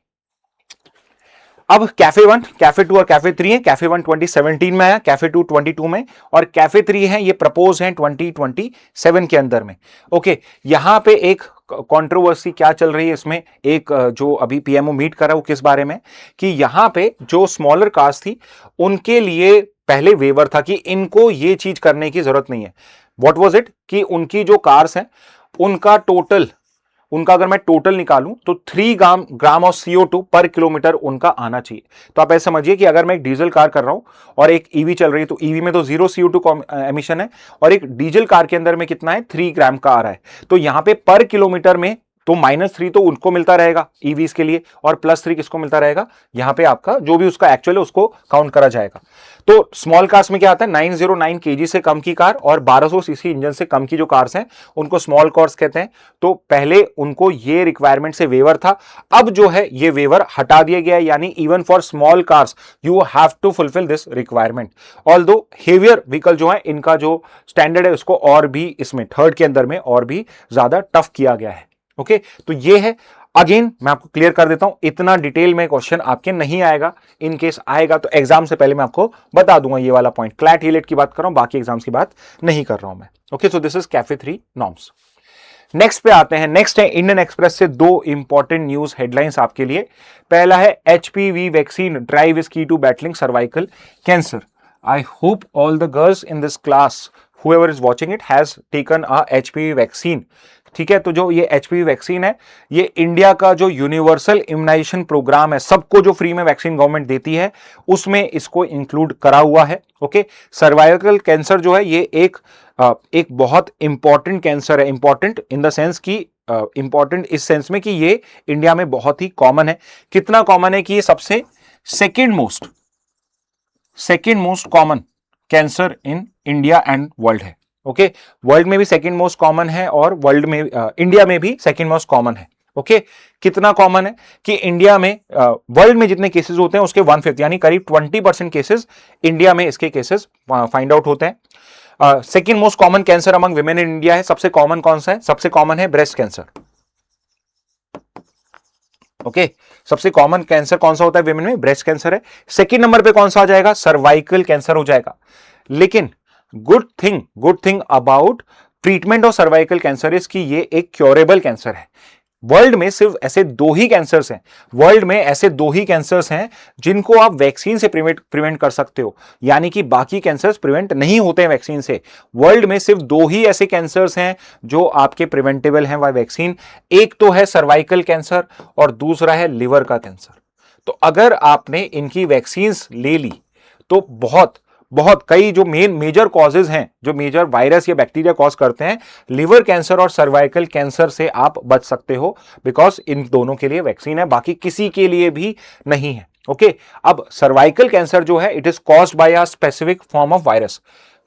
S1: अब कैफे 1, कैफे 2 और कैफे 3 है। कैफे 1 2017 में आया, कैफे 2 22 में, और कैफे 3 है ये प्रपोज है 2027 के अंदर में। ओके, यहां पे एक कंट्रोवर्सी क्या चल रही है इसमें, एक जो अभी PMO मीट कर रहा है वो किस बारे में, कि यहां पे जो स्मॉलर कार्स थी उनके लिए पहले वेवर था कि इनको ये चीज करने की जरूरत नहीं है। व्हाट वाज इट, कि उनकी जो कार्स हैं उनका अगर मैं टोटल निकालूं तो 3 ग्राम ऑफ CO2 पर किलोमीटर उनका आना चाहिए। तो आप ऐसे समझिए कि अगर मैं एक डीजल कार कर रहा हूं और एक ईवी चल रही है, तो ईवी में तो 0 CO2 एमिशन है, और एक डीजल कार के अंदर में कितना है, 3 ग्राम का आ रहा है। तो यहां पे पर किलोमीटर में तो -3 तो उनको मिलता रहेगा ईवीज के लिए, और +3 किसको मिलता रहेगा, यहां पे आपका जो भी उसका एक्चुअल है उसको काउंट करा जाएगा। तो स्मॉल कार्स में क्या आता है, 909 kg से कम की कार और 1200 सीसी इंजन से कम की जो कार्स हैं उनको स्मॉल कार्स कहते हैं। तो पहले उनको ये रिक्वायरमेंट से वेवर था, अब जो है ये वेवर हटा दिया गया है, यानी even for small cars you have to fulfil this requirement. Although heavier vehicle जो है इनका जो स्टैंडर्ड है उसको और भी इसमें थर्ड के अंदर में और भी ज्यादा टफ किया गया है। ओके, तो ये है, अगेन मैं आपको क्लियर कर देता हूं, इतना डिटेल में क्वेश्चन आपके नहीं आएगा, इन केस आएगा तो एग्जाम से पहले मैं आपको बता दूंगा ये वाला पॉइंट। क्लैट हीलेट की बात कर रहा हूं, बाकी एग्जाम्स की बात नहीं कर रहा हूं मैं। Okay, so this is cafe 3 norms. Next पे आते हैं। नेक्स्ट है इंडियन एक्सप्रेस से दो इंपॉर्टेंट न्यूज हेडलाइंस आपके लिए। पहला है HPV vaccine drive is key to battling cervical cancer. I hope all the girls in this class whoever is watching it has taken a HPV vaccine. ठीक है, तो जो ये एचपीवी वैक्सीन है, ये इंडिया का जो यूनिवर्सल इम्यूनाइजेशन प्रोग्राम है, सबको जो फ्री में वैक्सीन गवर्नमेंट देती है, उसमें इसको इंक्लूड करा हुआ है। ओके, सर्वाइकल कैंसर जो है ये एक बहुत इंपॉर्टेंट कैंसर है। इंपॉर्टेंट इन द सेंस कि इंपॉर्टेंट इस सेंस में कि ये इंडिया में बहुत ही कॉमन है। कितना कॉमन है कि ये सबसे second most common cancer in India and world है। ओके, वर्ल्ड में भी सेकंड मोस्ट कॉमन है और वर्ल्ड में इंडिया में भी सेकंड मोस्ट कॉमन है। ओके, कितना कॉमन है कि इंडिया में वर्ल्ड में जितने केसेस होते हैं उसके 1/5 यानी करीब 20% केसेस इंडिया में इसके केसेस फाइंड आउट होते हैं। Second most common cancer among women in India है। सबसे कॉमन कौन सा है? सबसे कॉमन है ब्रेस्ट कैंसर। ओके, सबसे कॉमन कैंसर कौन सा होता है विमेन में? ब्रेस्ट कैंसर है। सेकंड नंबर पे कौन सा आ जाएगा? सर्वाइकल कैंसर हो जाएगा। लेकिन good thing about treatment of cervical cancer is कि ये एक क्योरेबल कैंसर है। वर्ल्ड में सिर्फ ऐसे दो ही कैंसर्स हैं जिनको आप वैक्सीन से प्रिवेंट कर सकते हो, यानी कि बाकी कैंसर्स प्रिवेंट नहीं होते हैं वैक्सीन से। वर्ल्ड में सिर्फ दो ही ऐसे कैंसर्स हैं जो आपके प्रिवेंटेबल हैं बाय वैक्सीन। एक तो है सर्वाइकल कैंसर और दूसरा है लिवर का कैंसर। तो अगर आपने इनकी वैक्सीन ले ली तो बहुत कई जो मेजर कॉजेज हैं, जो मेजर वायरस या बैक्टीरिया कॉज करते हैं, लिवर कैंसर और सर्वाइकल कैंसर से आप बच सकते हो, बिकॉज इन दोनों के लिए वैक्सीन है, बाकी किसी के लिए भी नहीं है। ओके, अब सर्वाइकल कैंसर जो है it is caused by a specific form of virus.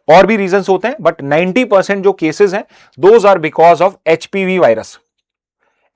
S1: और भी रीजंस होते हैं, बट 90% जो केसेस हैं those are because of HPV virus.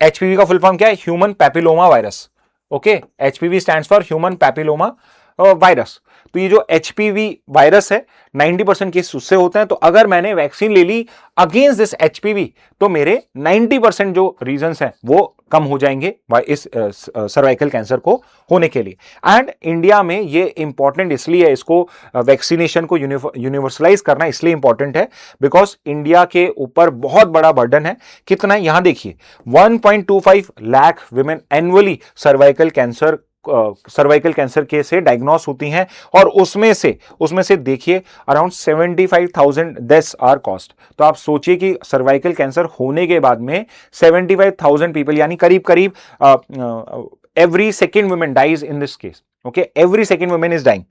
S1: HPV का फुल फॉर्म क्या है? Human papilloma virus. Okay, HPV stands for human papilloma virus. तो ये जो एचपीवी वायरस है 90% केस उससे होते हैं। तो अगर मैंने वैक्सीन ले ली अगेंस्ट दिस एचपीवी तो मेरे 90% जो रीजंस हैं वो कम हो जाएंगे इस सर्वाइकल कैंसर को होने के लिए। एंड इंडिया में ये इंपॉर्टेंट इसलिए है, इसको वैक्सीनेशन को यूनिवर्सलाइज करना इसलिए इंपॉर्टेंट है बिकॉज इंडिया के ऊपर बहुत बड़ा बर्डन है। कितना? यहां देखिए 1.25 lakh women annually cervical cancer के से डायग्नोस होती हैं और उसमें से देखिए अराउंड 75,000 डेथ्स आर कॉस्ट। तो आप सोचिए कि सर्वाइकल कैंसर होने के बाद में 75,000 पीपल यानी करीब every second women dies in this case. Okay, every second women is dying.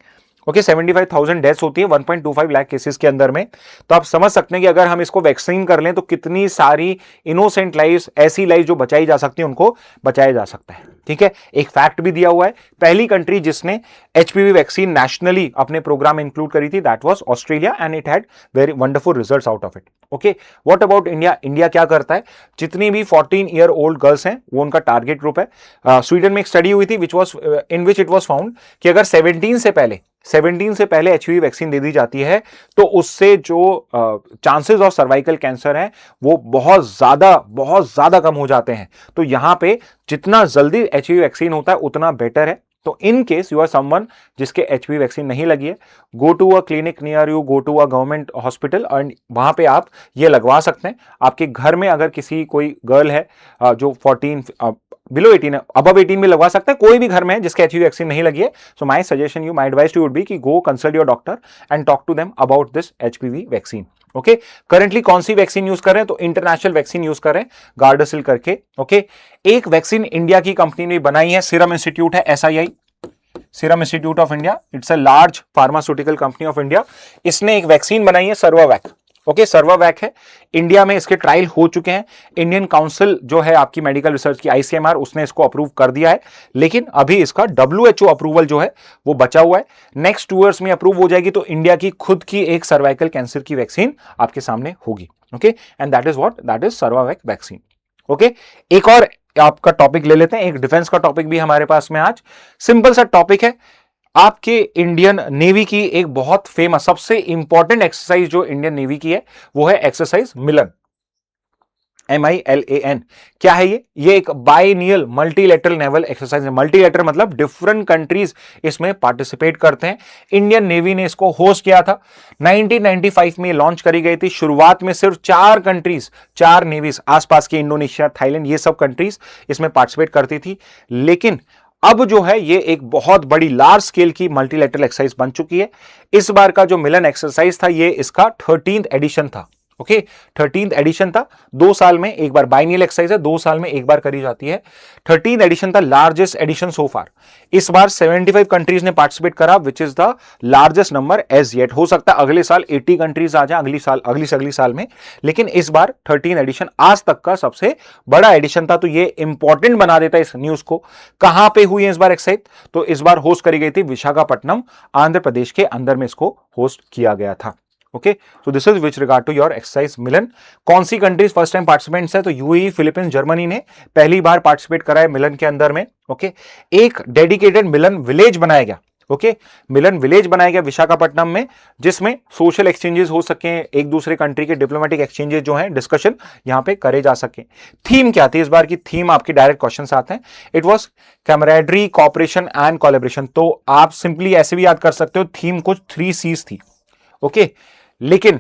S1: Okay, 75,000 deaths होती है 1.25 लाख केसेस के अंदर में। तो आप समझ सकते हैं कि अगर हम इसको वैक्सीन कर लें तो कितनी सारी इनोसेंट लाइव्स, ऐसी लाइफ जो बचाई जा सकती है, उनको बचाया जा सकता है। ठीक है, एक फैक्ट भी दिया हुआ है, पहली कंट्री जिसने एचपीवी वैक्सीन नेशनली अपने प्रोग्राम में इंक्लूड करी थी that was Australia and it had very wonderful results out of it. Okay, what about India? India क्या करता है? जितनी भी 14 ईयर ओल्ड गर्ल्स हैं वो उनका टारगेट ग्रुप है। स्वीडन में एक स्टडी हुई थी इन विच इट वाज फाउंड कि अगर 17 से पहले एचपीवी वैक्सीन दे दी जाती है तो उससे जो चांसेस ऑफ सर्वाइकल कैंसर है वो बहुत ज्यादा कम हो जाते हैं। तो यहां पे जितना जल्दी एचपीवी वैक्सीन होता है उतना बेटर है। तो in case you are someone जिसके एचपीवी वैक्सीन नहीं लगी है, go to a clinic near you, go to a government hospital and वहां पे आप ये लगवा सकते हैं। आपके घर में अगर कोई गर्ल है जो 14 बिलो 18 है, अबव 18 भी लगवा सकता है, कोई भी घर में है जिसके एचपीवी वैक्सीन नहीं लगी है। So my suggestion my advice to would be कि go consult your doctor and talk to them about this HPV vaccine. Okay, currently कौन सी वैक्सीन यूज कर रहे हैं? तो इंटरनेशनल वैक्सीन यूज कर रहे हैं, गार्डासिल करके। ओके, एक वैक्सीन इंडिया की कंपनी ने बनाई है, सीरम इंस्टीट्यूट है, SII, serum institute of India. It's a large pharmaceutical company of India. इसने एक वैक्सीन बनाई है सर्वावैक। ओके, सर्वावैक है, इंडिया में इसके ट्रायल हो चुके हैं। इंडियन काउंसिल जो है आपकी मेडिकल रिसर्च की, ICMR, उसने इसको अप्रूव कर दिया है, लेकिन अभी इसका WHO अप्रूवल जो है वो बचा हुआ है। नेक्स्ट 2 इयर्स में अप्रूव हो जाएगी तो इंडिया की खुद की एक सर्वाइकल कैंसर की वैक्सीन आपके सामने होगी। Okay, and that is Cervavac vaccine. Okay, एक और आपका टॉपिक ले लेते हैं, एक डिफेंस का टॉपिक भी हमारे पास में आज। सिंपल सा टॉपिक है, आपके इंडियन नेवी की एक बहुत फेमस, सबसे इंपॉर्टेंट एक्सरसाइज जो इंडियन नेवी की है वो है एक्सरसाइज मिलन। MILAN। क्या है ये एक बाइनियल मल्टीलेटरल नेवल एक्सरसाइज है। मल्टीलेटरल मतलब डिफरेंट कंट्रीज इसमें पार्टिसिपेट करते हैं। इंडियन नेवी ने इसको होस्ट किया था। 1995 में लॉन्च करी गई थी। शुरुआत में सिर्फ 4 कंट्रीज, 4 नेवीज आसपास के, इंडोनेशिया, थाईलैंड, ये सब कंट्रीज इसमें पार्टिसिपेट करती थी। लेकिन अब जो है ये एक बहुत बड़ी लार्ज स्केल की मल्टीलेटरल एक्सरसाइज बन चुकी है। इस बार का जो मिलन एक्सरसाइज था ये इसका 13th एडिशन था। ओके, 13th एडिशन था। 2 साल में एक बार, बाइनियल एक्सरसाइज है, 2 साल में एक बार करी जाती है। 13th एडिशन था, लार्जेस्ट एडिशन सो फार। इस बार 75 कंट्रीज ने पार्टिसिपेट करा, which is the largest number as yet. हो सकता है अगले साल 80 कंट्रीज आ जाए, अगली से अगली साल में, लेकिन इस बार 13th एडिशन आज तक का सबसे बड़ा एडिशन था। तो ये इंपॉर्टेंट बना देता है इस न्यूज को। कहां पे हुई है इस बार एक्सरसाइज? तो इस बार होस्ट करी गई थी विशाखापट्टनम, आंध्र प्रदेश के अंदर में इसको होस्ट किया गया था। Okay, so this is with regard to your exercise Milan. कौन सी कंट्रीज फर्स्ट टाइम पार्टिसिपेंट्स है? तो यूएई, फिलीपींस, जर्मनी ने पहली बार पार्टिसिपेट करा है मिलन के अंदर में। ओके, एक डेडिकेटेड मिलन विलेज बनाया गया। ओके, मिलन विलेज बनाया गया विशाखापट्टनम में, जिसमें सोशल एक्सचेंजेस हो सके, एक दूसरे कंट्री के डिप्लोमेटिक एक्सचेंजेस जो हैं, डिस्कशन यहां पे करे जा सके। थीम क्या थी इस बार की? थीम आपके डायरेक्ट क्वेश्चन आते हैं। It was camaraderie, cooperation and collaboration. तो आप सिंपली ऐसे भी याद कर सकते हो, थीम कुछ 3 C's थी। ओके, लेकिन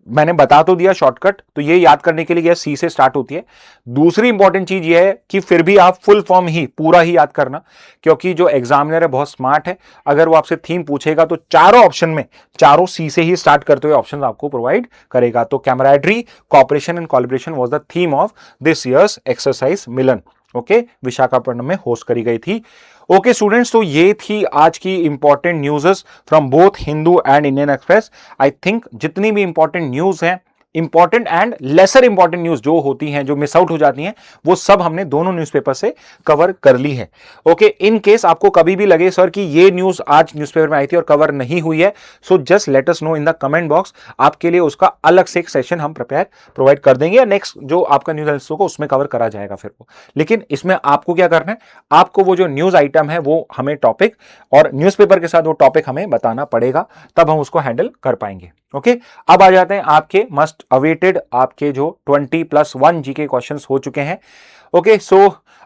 S1: मैंने बता तो दिया शॉर्टकट, तो ये याद करने के लिए यह सी से स्टार्ट होती है। दूसरी इंपॉर्टेंट चीज ये है कि फिर भी आप फुल फॉर्म ही पूरा ही याद करना, क्योंकि जो एग्जामिनर है बहुत स्मार्ट है। अगर वो आपसे थीम पूछेगा तो चारों ऑप्शन में, चारों सी से ही स्टार्ट करते हुए ऑप्शन आपको प्रोवाइड करेगा। तो camaraderie, corporation and collaboration was the theme of this years exercise Milan. Okay, Visakhapatnam में होस्ट करी गई थी। ओके स्टूडेंट्स, तो ये थी आज की important news from both Hindu and Indian express. I think जितनी भी इंपॉर्टेंट न्यूज़ हैं, important and lesser important news जो होती हैं, जो मिस आउट हो जाती हैं, वो सब हमने दोनों न्यूज़पेपर से कवर कर ली है। ओके, इन केस आपको कभी भी लगे सर कि ये न्यूज आज न्यूज़पेपर में आई थी और कवर नहीं हुई है, so just let us know in the comment box. आपके लिए उसका अलग से एक सेशन हम प्रोवाइड कर देंगे, या नेक्स्ट जो आपका न्यूज एनालिसिस होगा उसमें कवर करा जाएगा फिर वो। लेकिन इसमें आपको क्या करना है, आपको वो जो न्यूज आइटम है वो हमें टॉपिक और न्यूज़पेपर के साथ वो टॉपिक हमें बताना पड़ेगा, तब हम उसको हैंडल कर पाएंगे। ओके, अब आ जाते हैं आपके मस्ट अवेटेड, आपके जो 20+1 जीके क्वेश्चंस हो चुके हैं। Okay, so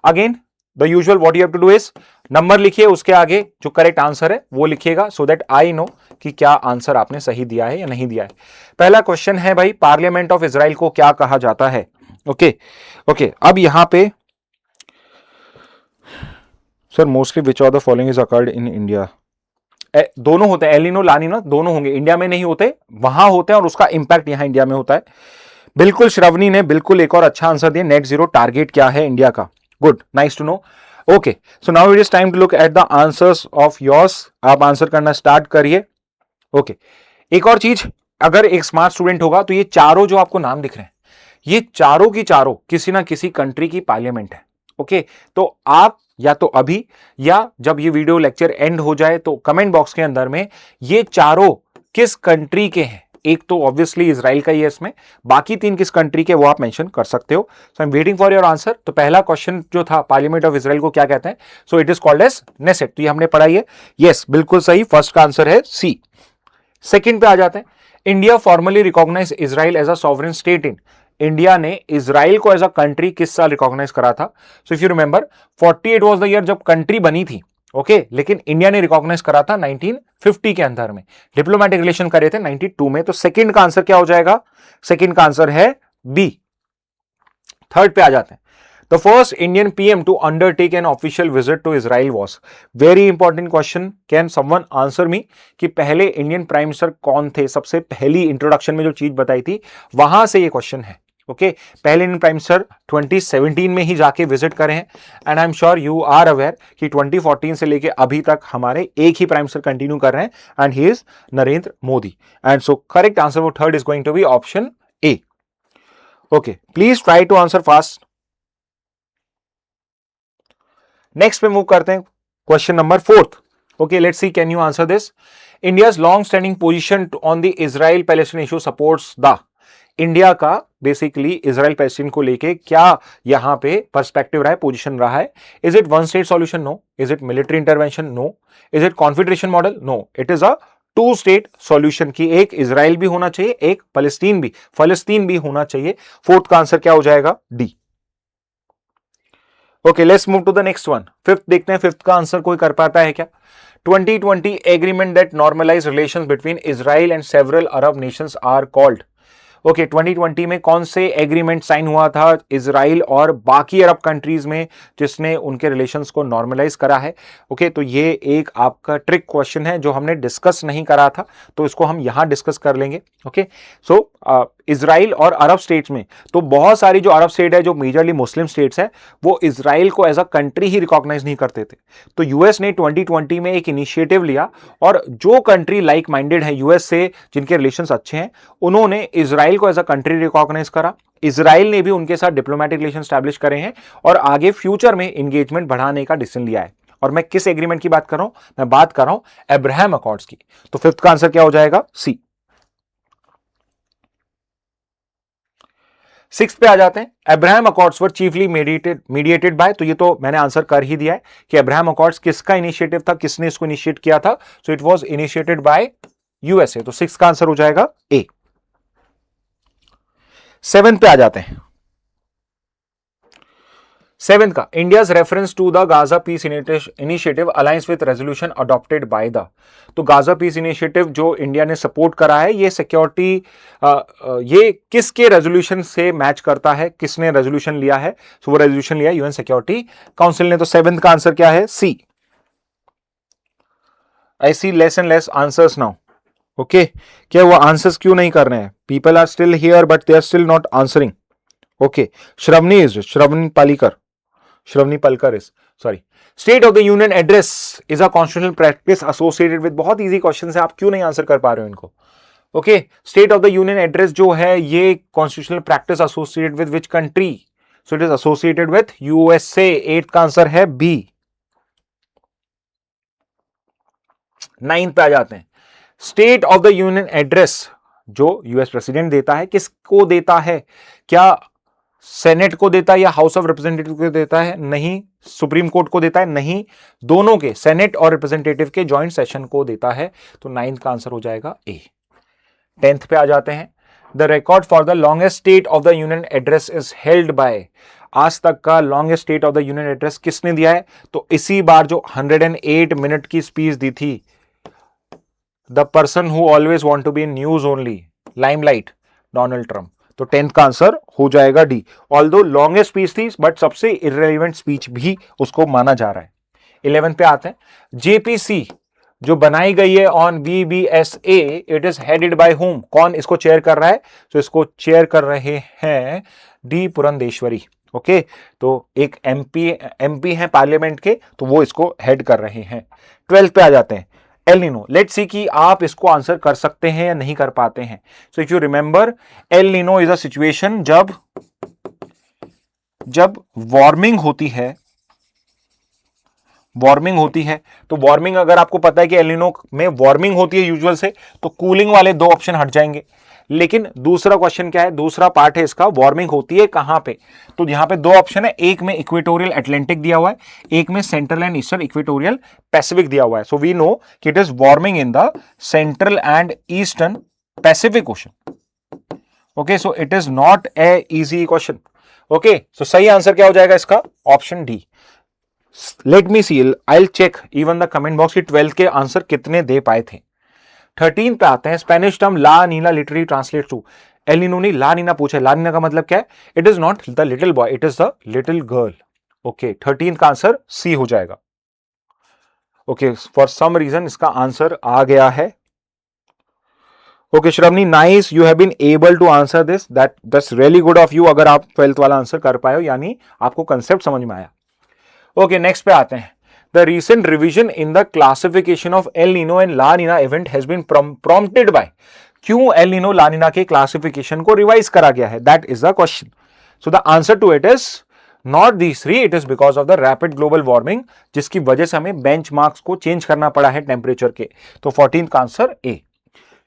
S1: again the usual what you have to do is number लिखिए, उसके आगे जो करेक्ट आंसर है वो लिखिएगा, सो दैट आई नो कि क्या आंसर आपने सही दिया है या नहीं दिया है। पहला क्वेश्चन है भाई, पार्लियामेंट ऑफ इजराइल को क्या कहा जाता है? ओके, अब यहां पे sir mostly which of the following is occurred in India. दोनों होते हैं, एलिनो लानिनो दोनों होंगे। इंडिया में नहीं होते, वहां होते हैं, और उसका इंपैक्ट यहां इंडिया में होता है। बिल्कुल श्रवणी ने बिल्कुल एक और अच्छा आंसर दिया। नेट जीरो टारगेट क्या है इंडिया का? Good, nice to know. Okay, so now it is time to look at the answers of yours. आप आंसर करना स्टार्ट करिए। ओके, एक और चीज, अगर एक स्मार्ट स्टूडेंट होगा तो ये चारों जो आपको नाम दिख रहे हैं, ये चारों की चारों किसी ना किसी कंट्री की पार्लियामेंट है। ओके, तो आप या तो अभी या जब ये वीडियो लेक्चर एंड हो जाए तो कमेंट बॉक्स के अंदर में ये चारों किस कंट्री के हैं, एक तो ऑब्वियसली इजराइल का ही है इसमें, बाकी 3 किस कंट्री के वो आप मेंशन कर सकते हो। So I am waiting for your answer. तो पहला क्वेश्चन जो था, पार्लियामेंट ऑफ इजराइल को क्या कहते हैं? So it is called as Knesset. तो ये हमने पढ़ा है, यस बिल्कुल सही, फर्स्ट का आंसर है सी। सेकेंड पे आ जाते हैं, India formally recognise Israel as a sovereign state in. India ने इजराइल को एज अ कंट्री किस साल रिकॉग्नाइज करा था? So if you remember 48 was the year जब कंट्री बनी थी। ओके, लेकिन इंडिया ने रिकॉग्नाइज करा था 1950 के अंदर में, डिप्लोमेटिक रिलेशन करे थे 92 में। तो सेकंड का आंसर क्या हो जाएगा? सेकंड का आंसर है बी। थर्ड पे आ जाते हैं, the first Indian PM to undertake an official visit to Israel was. Very important question, can someone answer me कि पहले इंडियन प्राइम मिनिस्टर कौन थे? सबसे पहली इंट्रोडक्शन में जो चीज बताई थी वहां से ये क्वेश्चन है। ओके, पहले इंडियन प्राइम मिनिस्टर 2017 में ही जाके विजिट करे हैं, and I am sure you are aware कि 2014 से लेके अभी तक हमारे एक ही प्राइम मिनिस्टर कंटिन्यू कर रहे हैं, and he is Narendra Modi. And so correct answer for third is going to be option A. Okay, please try to answer fast. Next पे मूव करते हैं, question number 4th। Okay, let's see can you answer this. India's long standing position on the Israel Palestine issue supports the. India का basically Israel Palestine को लेके क्या यहां पे perspective रहा है, पोजीशन रहा है? Is it one state solution? No. Is it military intervention? No. Is it confederation model? No. It is a two state solution की, एक इजराइल भी होना चाहिए, एक फलस्तीन भी होना चाहिए। फोर्थ का आंसर क्या हो जाएगा? D. Okay, let's move to the next one. Fifth देखते हैं, फिफ्थ का आंसर कोई कर पाता है क्या? 2020 agreement that normalise relations between Israel and several Arab nations are called. Okay, 2020 में कौन से एग्रीमेंट साइन हुआ था इजराइल और बाकी अरब कंट्रीज में जिसने उनके रिलेशंस को नॉर्मलाइज करा है? ओके, तो ये एक आपका ट्रिक क्वेश्चन है जो हमने डिस्कस नहीं करा था, तो इसको हम यहां डिस्कस कर लेंगे। ओके, सो इजराइल और अरब स्टेट्स में तो बहुत सारी जो अरब स्टेट है, जो मेजरली मुस्लिम स्टेट्स है, वो इजराइल को एज अ कंट्री ही रिकॉग्नाइज नहीं करते थे। तो यूएस ने 2020 में एक इनिशिएटिव लिया और जो कंट्री लाइक माइंडेड है यूएस से, जिनके रिलेशंस अच्छे हैं, उन्होंने इजराइल को एज अ कंट्री रिकॉग्नाइज करा। इजराइल ने भी उनके साथ डिप्लोमेटिक रिलेशन स्टैब्लिश करे हैं और आगे फ्यूचर में एंगेजमेंट बढ़ाने का डिसीजन लिया है। और मैं किस एग्रीमेंट की बात कर रहा हूं? मैं बात कर रहा हूं अब्राहम अकॉर्ड्स की। तो फिफ्थ का आंसर क्या हो जाएगा? सी। सिक्स पे आ जाते हैं। Abraham accords were chiefly mediated by, तो ये तो मैंने आंसर कर ही दिया है कि अब्राहम अकॉर्ड्स किसका इनिशिएटिव था, किसने इसको इनिशिएट किया था? So it was initiated by USA. तो सिक्स का आंसर हो जाएगा ए। सेवेंथ पे आ जाते हैं। सेवेंथ का, India's reference to the Gaza peace initiative alliance with resolution adopted by the. तो गाजा पीस इनिशिएटिव जो इंडिया ने सपोर्ट करा है, ये सिक्योरिटी ये किसके रेजोल्यूशन से मैच करता है? किसने रेजोल्यूशन लिया है? तो वो रेजोल्यूशन लिया यूएन सिक्योरिटी काउंसिल ने। तो सेवेंथ का आंसर क्या है? C. I see less and less answers now. Okay, क्या वो आंसर्स क्यों नहीं कर रहे हैं? People are still here but they are still not answering. Okay, Shravani Palkar is sorry. State of the union address is a constitutional practice associated with, बहुत easy question है, आप क्यों नहीं आंसर कर पा रहे हो इनको? Okay, state of the union address जो है ये constitutional practice associated with which country? So it is associated with USA. Eight का आंसर है बी। नाइन्थ पे आ जाते हैं। State of the union address जो यूएस प्रेसिडेंट देता है, किसको देता है? क्या सेनेट को देता है या हाउस ऑफ रिप्रेजेंटेटिव को देता है? नहीं। सुप्रीम कोर्ट को देता है? नहीं। दोनों के, सेनेट और रिप्रेजेंटेटिव के जॉइंट सेशन को देता है। तो नाइन्थ का आंसर हो जाएगा ए। टेंथ पे आ जाते हैं। The record for the longest state of the union address is held by. आज तक का longest state of the union address किसने दिया है? तो इसी बार जो 108 मिनट की स्पीच दी थी, the person who always want to be in news only, limelight, Donald Trump. तो 10th का आंसर हो जाएगा डी। ऑल्दो लॉन्गेस्ट स्पीच थी बट सबसे इररिलेवेंट स्पीच भी उसको माना जा रहा है। 11 पे आते हैं। जेपीसी जो बनाई गई है on BBSA, it is headed by whom? कौन इसको चेयर कर रहा है? तो इसको चेयर कर रहे हैं डी पुरंदेश्वरी। ओके, तो एक एमपी हैं पार्लियामेंट के, तो वो इसको हेड कर रहे हैं। 12 पे आ जाते हैं। एल नीनो, लेट्स सी कि आप इसको आंसर कर सकते हैं या नहीं कर पाते हैं। सो if you remember, El Nino is a situation जब वार्मिंग होती है, तो वार्मिंग अगर आपको पता है कि एल नीनो में वार्मिंग होती है यूजुअल से, तो कूलिंग वाले दो ऑप्शन हट जाएंगे। लेकिन दूसरा क्वेश्चन क्या है? दूसरा पार्ट है इसका, वार्मिंग होती है कहां पे? तो यहां पे दो ऑप्शन है, एक में इक्वेटोरियल अटलांटिक दिया हुआ है, एक में central and eastern equatorial Pacific दिया हुआ है। सो वी नो कि it is warming in the central and eastern Pacific ocean. Okay, so it is not a easy question. Okay, so सही आंसर क्या हो जाएगा इसका? Option D. Let me see, I will check even the comment box की 12 के answer कितने दे पाए थे। 13 पे आते हैं। Spanish term La Nina literally translate to, El Nino ने ला नीना पूछा है। ला नीना का मतलब क्या है? It is not the little boy, it is the little girl. Okay, 13 का आंसर सी हो जाएगा। ओके, फॉर सम रीजन इसका आंसर आ गया है। Okay Shravani, nice, you have been able to answer this, that's really good of you. अगर आप 12th वाला आंसर कर पाए हो, यानी आपको कंसेप्ट समझ में आया। ओके, नेक्स्ट पे आते हैं। The recent revision in the classification of El Nino and La Nina event has been prompted by, क्यों El Nino La Nina के क्लासिफिकेशन को रिवाइज करा गया है? That is the question. So the answer to it is not these three, it is because of the rapid global warming, जिसकी वजह से हमें बेंचमार्क्स को चेंज करना पड़ा है टेम्परेचर के। तो 14th का आंसर ए।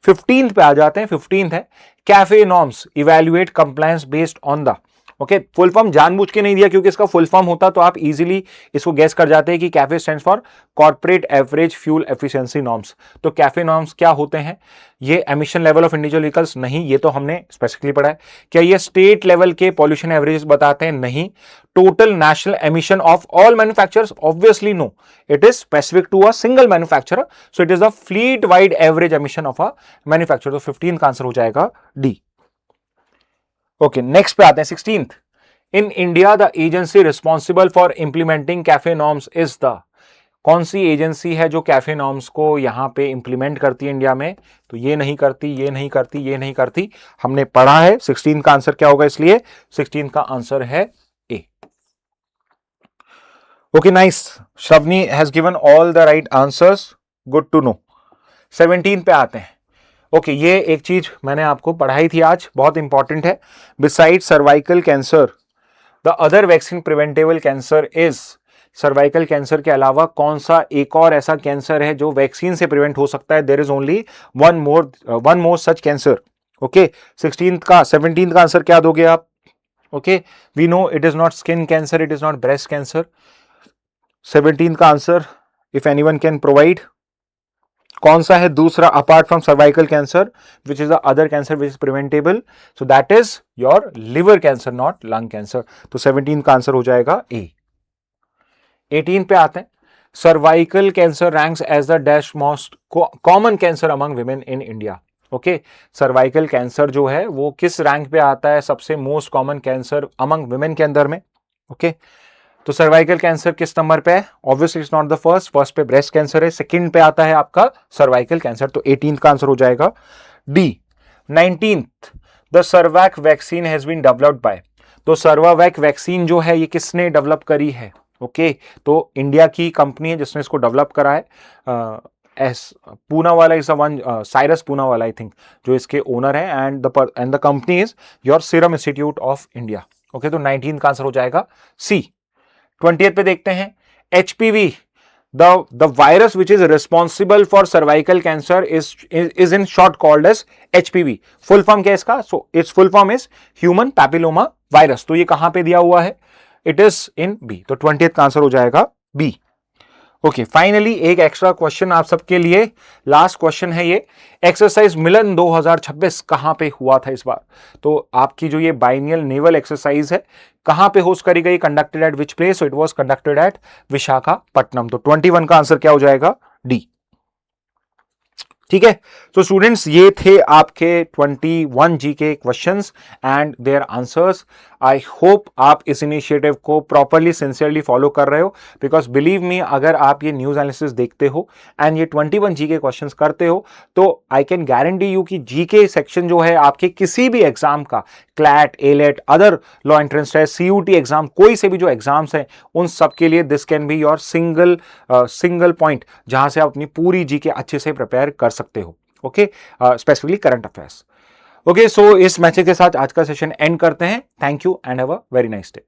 S1: 15th पे आ जाते हैं। 15th है cafe norms evaluate compliance based on the. Okay, full form जानबूझ के नहीं दिया क्योंकि इसका फुल फॉर्म होता तो आप इजीली इसको गेस कर जाते हैं कि CAFE stands for corporate average fuel efficiency norms. तो कैफे नॉर्म्स क्या होते हैं? ये emission level of individual vehicles नहीं, ये तो हमने स्पेसिफिकली पढ़ा है। क्या ये स्टेट लेवल के पॉल्यूशन एवरेजेस बताते हैं? नहीं। Total national emission of all manufacturers? Obviously no, it is specific to a single manufacturer, so it is the fleet wide average emission of a manufacturer. तो 15 का आंसर हो जाएगा D. Okay, next पे आते हैं 16th। In India the agency responsible for implementing cafe norms is the? कौन सी agency है जो कैफे नॉर्म्स को यहां पे इंप्लीमेंट करती है इंडिया में? तो ये नहीं करती, ये नहीं करती, ये नहीं करती, हमने पढ़ा है। 16 का आंसर क्या होगा? इसलिए 16 का आंसर है A. Okay nice, Shravani has given all the right answers, good to know. 17 पे आते हैं। ओके, ये एक चीज मैंने आपको पढ़ाई थी आज, बहुत इंपॉर्टेंट है। Beside cervical cancer the other vaccine preventable cancer is? Cervical cancer के अलावा कौन सा एक और ऐसा कैंसर है जो वैक्सीन से प्रिवेंट हो सकता है? There is only one more such cancer. Okay, 17 का आंसर क्या दोगे आप? Okay, we know it is not skin cancer, it is not breast cancer. 17 का answer if anyone can provide, कौन सा है दूसरा apart from cervical cancer which is the other cancer which is preventable? So that is your liver cancer, not lung cancer. तो 17 का answer हो जाएगा ए। 18 पे आते हैं। Cervical cancer ranks as the dash most common cancer among women in India. Okay, cervical cancer जो है वो किस रैंक पे आता है सबसे most common cancer among women के अंदर में? ओके, तो सर्वाइकल कैंसर किस नंबर पे है? Obviously it's not the first पे ब्रेस्ट कैंसर है, सेकंड पे आता है आपका सर्वाइकल कैंसर। तो 18 का आंसर हो जाएगा D. 19th, the Cervavac vaccine has been developed by? तो सर्वावैक वैक्सीन जो है ये किसने डेवलप करी है? ओके, तो इंडिया की कंपनी है जिसने इसको डेवलप करा है। Poonawalla is one, Cyrus Poonawalla I think, जो इसके ओनर है, and the company is your serum institute of India. Okay, तो 19 का आंसर हो जाएगा सी। 20th पे देखते हैं। HPV the virus which is responsible for cervical cancer is in short called as HPV। Full form क्या है इसका? So its full form is human papilloma virus. तो ये कहां पे दिया हुआ है? It is in B. तो 20th का आंसर हो जाएगा बी। ओके, फाइनली एक एक्स्ट्रा क्वेश्चन आप सबके लिए, लास्ट क्वेश्चन है ये। एक्सरसाइज मिलन 2026 कहां पे हुआ था इस बार? तो आपकी जो ये बाइनियल नेवल एक्सरसाइज है कहां पे होस्ट करी गई? Conducted at which place? So it was conducted at Visakhapatnam. तो 21 का आंसर क्या हो जाएगा? डी। ठीक है, तो स्टूडेंट्स ये थे आपके 21 जी के questions and their answers. I hope आप इस इनिशिएटिव को प्रॉपरली सिंसियरली फॉलो कर रहे हो, बिकॉज बिलीव मी, अगर आप ये न्यूज एनालिसिस देखते हो एंड ये 21 जी के क्वेश्चंस करते हो तो आई कैन गारंटी यू कि जी के सेक्शन जो है आपके किसी भी एग्जाम का, CLAT, AILET, other law entrance test, CUET exam, कोई से भी जो एग्जाम्स हैं उन सब के लिए this can be your single point जहां से आप अपनी पूरी जी के अच्छे से प्रिपेयर कर सकते हो। Okay, specifically current affairs. Okay, so इस मैसेज के साथ आज का सेशन एंड करते हैं। Thank you and have a very nice day.